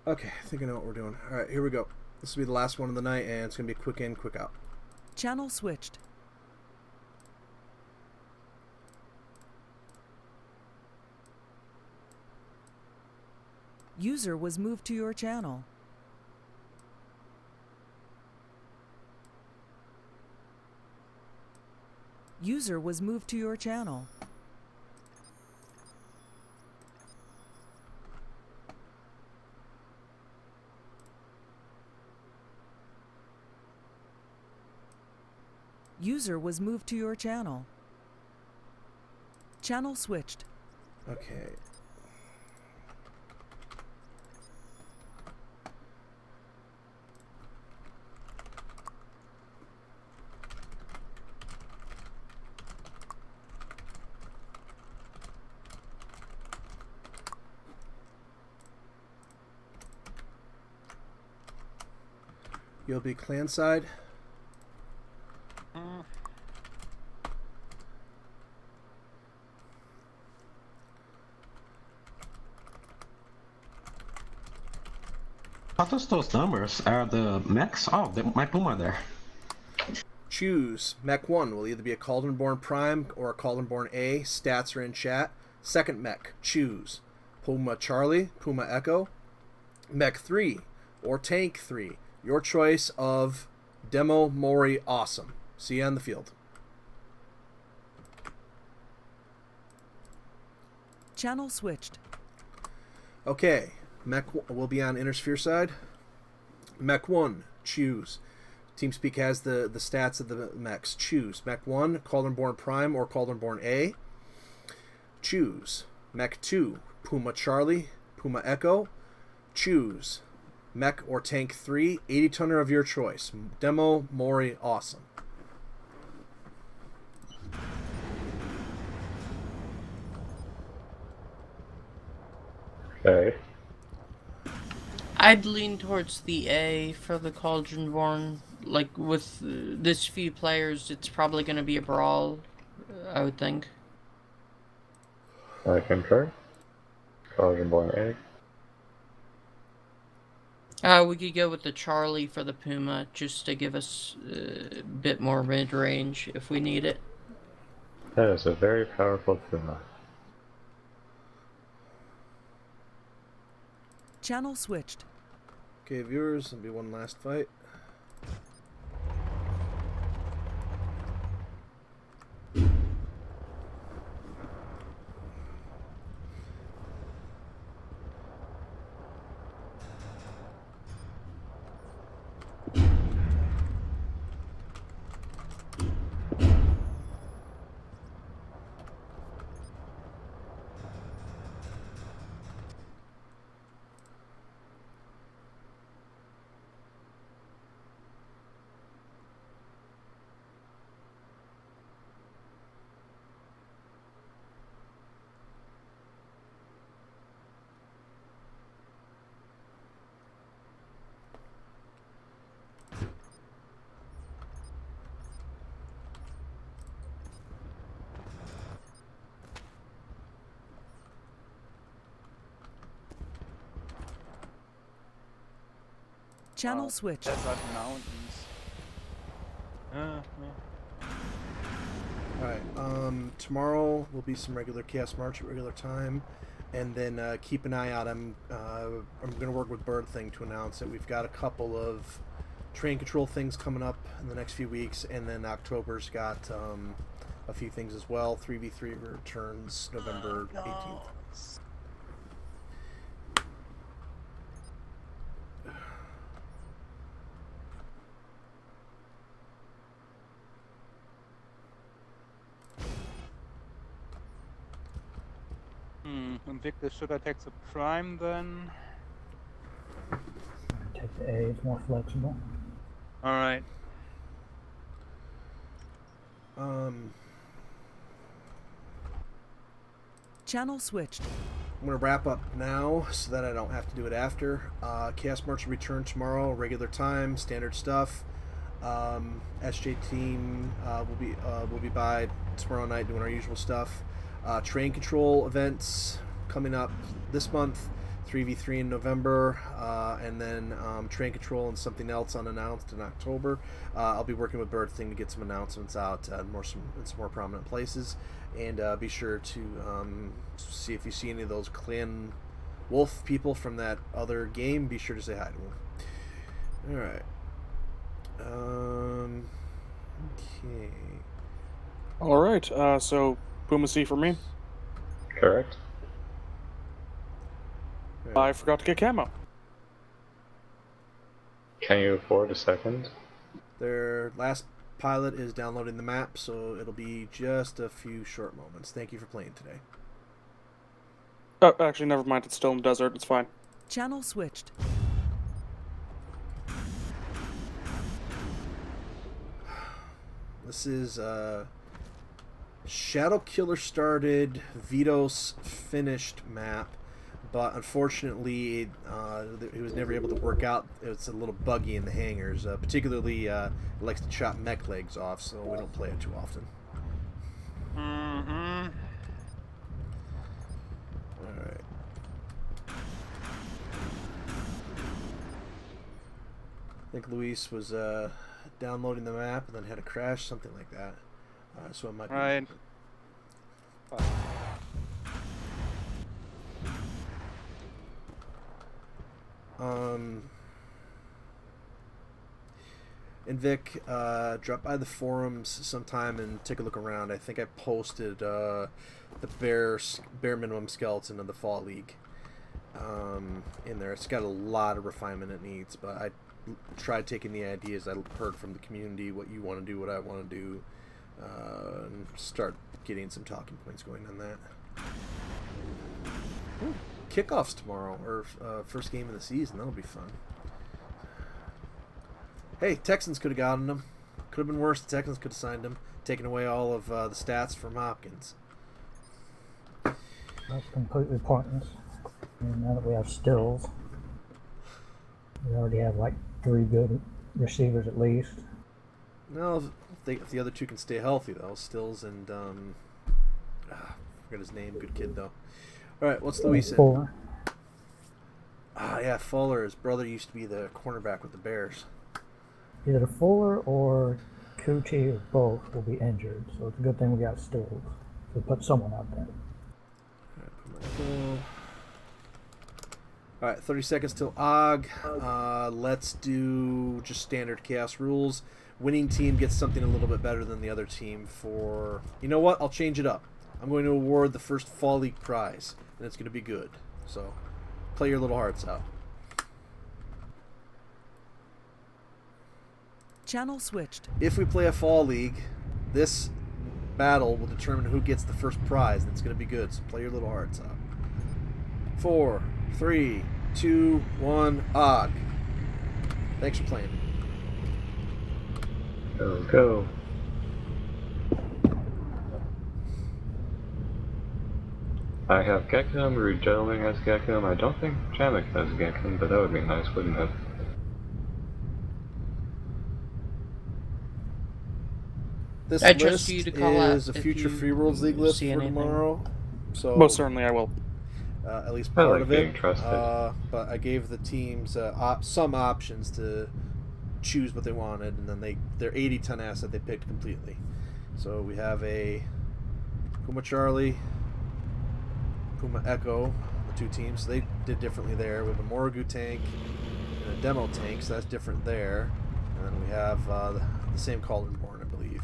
Okay, I think I know what we're doing. Alright, here we go. This will be the last one of the night, and it's going to be quick in, quick out. Channel switched. User was moved to your channel. User was moved to your channel. User was moved to your channel. Channel switched. Okay. You'll be clan side. What are those numbers? Are the mechs? Oh, my Puma there. Choose. Mech 1 will either be a Cauldron-born Prime or a Cauldron-born A. Stats are in chat. Second mech. Choose. Puma Charlie, Puma Echo. Mech 3 or Tank 3. Your choice of Demo Mori Awesome. See you on the field. Channel switched. Okay. Mech will be on Inner Sphere side. Mech 1, choose. TeamSpeak has the stats of the mechs. Choose. Mech 1, Cauldron-born Prime or Cauldron-born A. Choose. Mech 2, Puma Charlie, Puma Echo. Choose. Mech or Tank 3, 80 tonner of your choice. Demo Mori Awesome. Okay. I'd lean towards the A for the Cauldron-born. Like, with this few players, it's probably going to be a brawl, I would think. I concur. Cauldron-born A. We could go with the Charlie for the Puma, just to give us a bit more mid-range if we need it. That is a very powerful Puma. Channel switched. Okay, viewers, there'll be one last fight. Channel switched. Desert mountains. Alright, tomorrow will be some regular Chaos March at regular time, and then keep an eye out. I'm going to work with Bird Thing to announce that we've got a couple of train control things coming up in the next few weeks, and then October's got a few things as well. 3v3 returns November 18th. Invictus should I take the Prime then? Take the A, it's more flexible. Alright. Channel switched. I'm going to wrap up now so that I don't have to do it after. Chaos March will return tomorrow, regular time, standard stuff. SJ team will be by tomorrow night doing our usual stuff. Train control events coming up this month. 3v3 in November, and then train control and something else unannounced in October. I'll be working with Bird Thing to get some announcements out in some more prominent places, and be sure to see if you see any of those Clan Wolf people from that other game. Be sure to say hi to them. All right. Okay. All right. So Puma C for me. Correct. I forgot to get camo. Can you afford a second? Their last pilot is downloading the map, so it'll be just a few short moments. Thank you for playing today. Oh, actually, never mind. It's still in the desert. It's fine. Channel switched. This is Shadow Killer started, Vitos finished map, but unfortunately he was never able to work out. It's a little buggy in the hangars, particularly it likes to chop mech legs off, so we don't play it too often. Mm-hmm. Alright. I think Luis was downloading the map and then had a crash, something like that. So it might be... Right. And Vic, drop by the forums sometime and take a look around. I think I posted the bare minimum skeleton of the Fall League in there. It's got a lot of refinement it needs, but I tried taking the ideas I heard from the community, what you want to do, what I want to do, and start getting some talking points going on that. Ooh, kickoffs tomorrow, or first game of the season. That'll be fun. Hey, Texans could have gotten him. Could have been worse. The Texans could have signed him, taken away all of the stats from Hopkins. That's completely pointless. And now that we have Stills, we already have like 3 good receivers at least. No, if the other 2 can stay healthy though, Stills and forget his name. Good kid though. All right, what's Luis in? Fuller. Yeah, Fuller. His brother used to be the cornerback with the Bears. Either Fuller or Coochie or both will be injured, so it's a good thing we got Stills. So put someone out there. All right, 30 seconds till Og. Let's do just standard chaos rules. Winning team gets something a little bit better than the other team for... You know what? I'll change it up. I'm going to award the first Fall League prize, and it's going to be good. So, play your little hearts out. Channel switched. If we play a Fall League, this battle will determine who gets the first prize, and it's going to be good. So play your little hearts out. 4, 3, 2, 1, Og. Thanks for playing. Go. I have Gekum, Rudelming has Gekum. I don't think Jamek has Gekum, but that would be nice, wouldn't it? This I trust list you to call out is a future Free Worlds League list for tomorrow. So Most certainly I will. At least I part like of being it. trusted. But I gave the teams some options to choose what they wanted, and then their 80-ton asset they picked completely. So we have a Puma Charlie, Puma Echo, the 2 teams. So they did differently there. We have a Morrigu tank and a demo tank, so that's different there. And then we have the same Cauldron Born, I believe.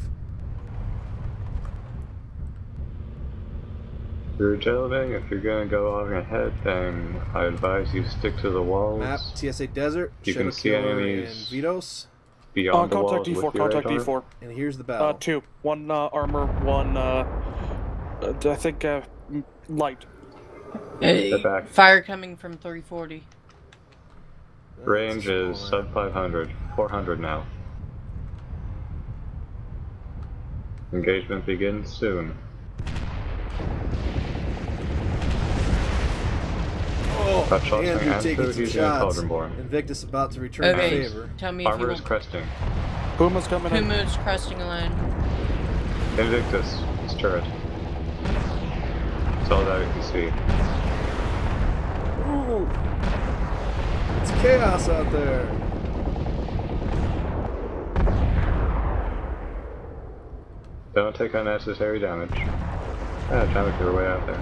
Rudelming, if you're gonna go on ahead, then I advise you stick to the walls. Map, TSA Desert, You Shadow can see Killer, and enemies Vitos. beyond the walls Contact D4, with your contact radar. D4. And here's the battle. 2. 1 armor, 1, I think, light. Step back. Fire coming from 340. Range is sub 500. 400 now. Engagement begins soon. Oh, Touch shots Andrew and taking food some using a shots. Cauldron Born. Invictus about to return the Okay, favor. tell me if you Armor is want... cresting. Puma's coming in. Puma's cresting a line. Invictus, it's turret. That's all that you can see. Ooh. It's chaos out there. Don't take unnecessary damage. Ah, trying to make your way out there.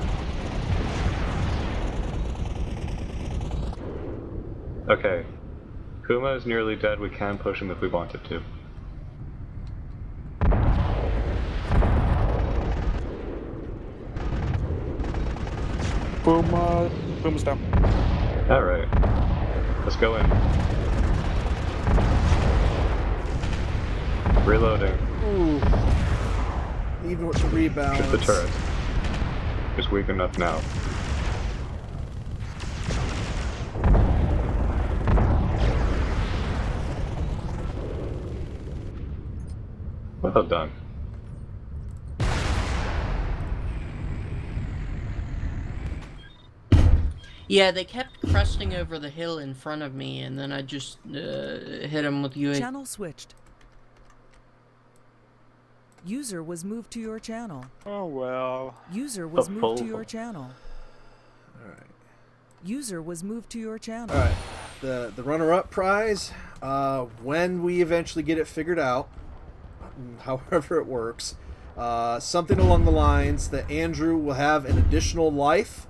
Okay. Kuma is nearly dead. We can push him if we wanted to. Puma's down. Alright. Let's go in. Reloading. Ooh. Even with the rebound. Just the turret. It's weak enough now. Well done. Yeah, they kept cresting over the hill in front of me, and then I just hit them with UA. Channel switched. User was moved to your channel. Oh well. User was moved to your channel. Alright. User was moved to your channel. Alright. The runner-up prize, when we eventually get it figured out, however it works, something along the lines that Andrew will have an additional life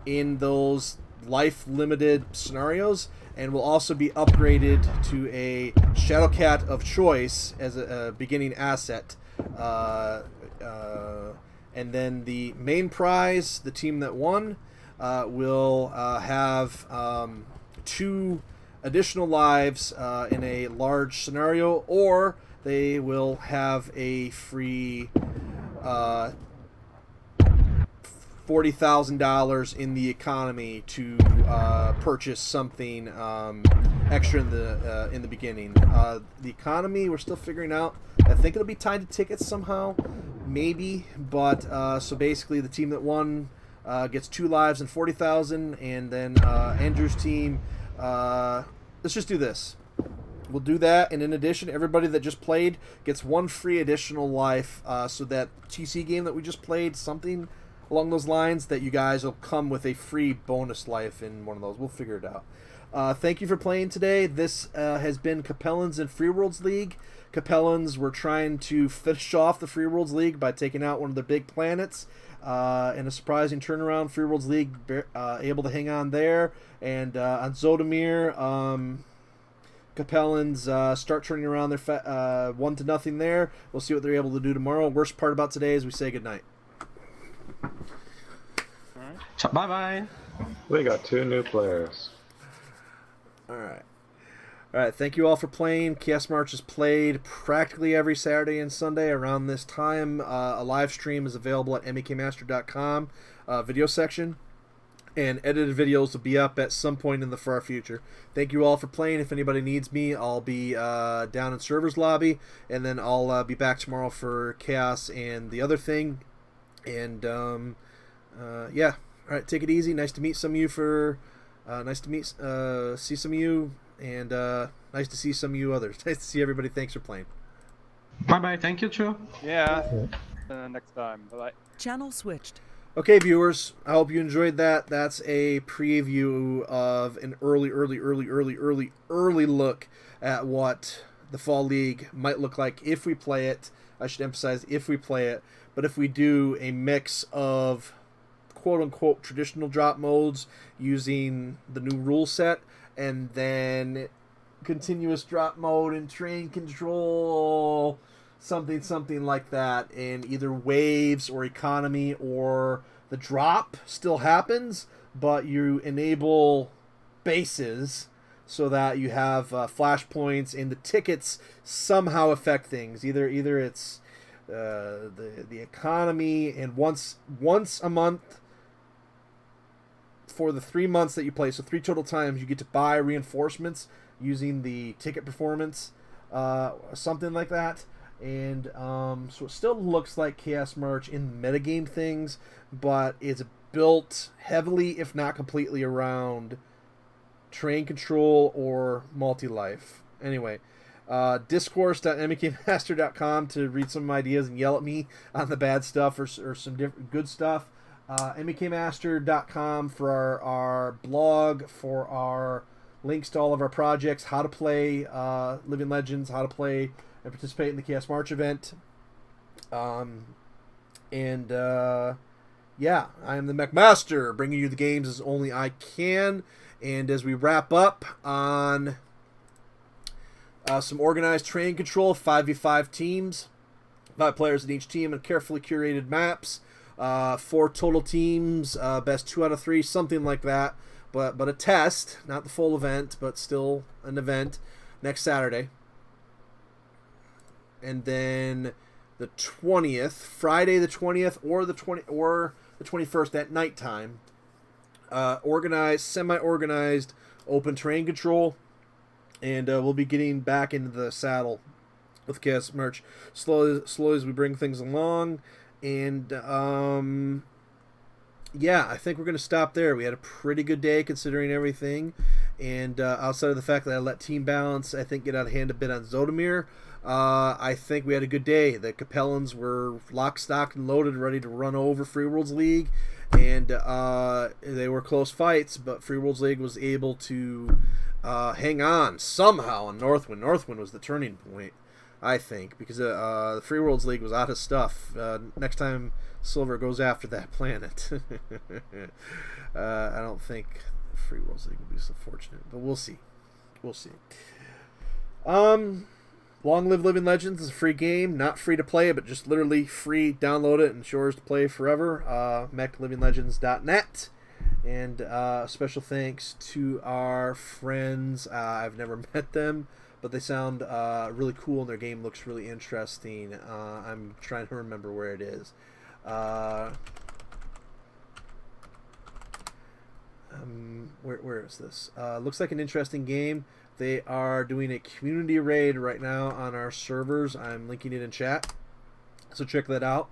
in those life-limited scenarios, and will also be upgraded to a Shadowcat of choice as a beginning asset. And then the main prize, the team that won, will have 2 additional lives in a large scenario, or they will have a free $40,000 in the economy to purchase something extra in the beginning. The economy we're still figuring out. I think it'll be tied to tickets somehow, maybe. But so basically, the team that won gets 2 lives and 40,000, and then Andrew's team. Let's just do this. We'll do that, and in addition, everybody that just played gets 1 free additional life. So that TC game that we just played, something along those lines, that you guys will come with a free bonus life in one of those. We'll figure it out. Thank you for playing today. This has been Capellans and Free Worlds League. Capellans were trying to finish off the Free Worlds League by taking out one of the big planets. In a surprising turnaround, Free Worlds League able to hang on there. And on Zodomir, Capellans start turning around their 1-0 there. We'll see what they're able to do tomorrow. Worst part about today is we say goodnight. Bye bye. We got 2 new players. Alright. Alright, thank you all for playing. Chaos March is played practically every Saturday and Sunday around this time. A live stream is available at mekmaster.com video section. And edited videos will be up at some point in the far future. Thank you all for playing. If anybody needs me, I'll be down in servers lobby. And then I'll be back tomorrow for Chaos and the other thing. And yeah. All right, take it easy. Nice to meet some of you. See some of you, and nice to see some of you others. Nice to see everybody. Thanks for playing. Bye bye. Thank you, too. Yeah. Next time. Bye. Channel switched. Okay, viewers. I hope you enjoyed that. That's a preview of an early look at what the Fall League might look like if we play it. I should emphasize if we play it. But if we do a mix of quote-unquote traditional drop modes using the new rule set, and then continuous drop mode and train control, something like that, in either waves or economy, or the drop still happens, but you enable bases so that you have flashpoints, and the tickets somehow affect things. Either it's the economy, and once a month for the 3 months that you play, so 3 total times, you get to buy reinforcements using the ticket performance, something like that. And so it still looks like Chaos March in metagame things, but it's built heavily, if not completely, around train control or multi-life. Anyway, Discourse.mekmaster.com to read some ideas and yell at me on the bad stuff or some different good stuff. mekmaster.com for our blog, for our links to all of our projects, how to play Living Legends, how to play and participate in the Chaos March event. Yeah, I am the Mechmaster, bringing you the games as only I can. And as we wrap up on some organized train control, 5v5 teams, 5 players in each team, and carefully curated maps, 4 total teams, best 2 out of 3, something like that. But a test, not the full event, but still an event next Saturday. And then the 20th, Friday the 20th, or the 21st at nighttime. Organized, semi-organized, open terrain control, and we'll be getting back into the saddle with Chaos March slowly as we bring things along. And yeah, I think we're going to stop there. We had a pretty good day considering everything, and outside of the fact that I let Team Balance, I think, get out of hand a bit on Zodomir, I think we had a good day. The Capellans were lock, stock, and loaded, ready to run over Free Worlds League, and they were close fights, but Free Worlds League was able to hang on somehow on Northwind. Northwind was the turning point, I think, because the Free Worlds League was out of stuff. Next time Silver goes after that planet, I don't think Free Worlds League will be so fortunate, but we'll see. We'll see. Long Live Living Legends is a free game, not free to play, but just literally free. Download it and it's yours to play forever. mechlivinglegends.net. And special thanks to our friends. I've never met them, but they sound really cool and their game looks really interesting. I'm trying to remember where it is. Where is this? Looks like an interesting game. They are doing a community raid right now on our servers. I'm linking it in chat, so check that out.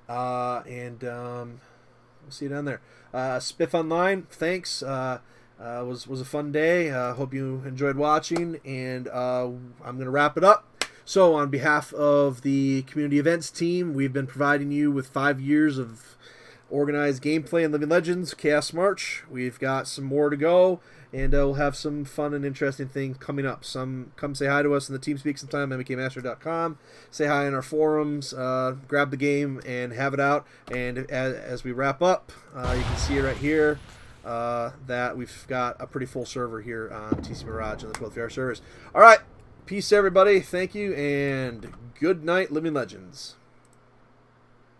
And we'll see you down there. Spiff Online, thanks. Was a fun day. Hope you enjoyed watching, and I'm going to wrap it up. So on behalf of the community events team, we've been providing you with 5 years of organized gameplay in Living Legends, Chaos March. We've got some more to go, and we'll have some fun and interesting things coming up. Come say hi to us in the TeamSpeak sometime, mekmaster.com. Say hi in our forums, grab the game, and have it out. And as we wrap up, you can see it right here, that we've got a pretty full server here on TC Mirage and the 12VR servers. All right, peace everybody, thank you, and good night, Living Legends.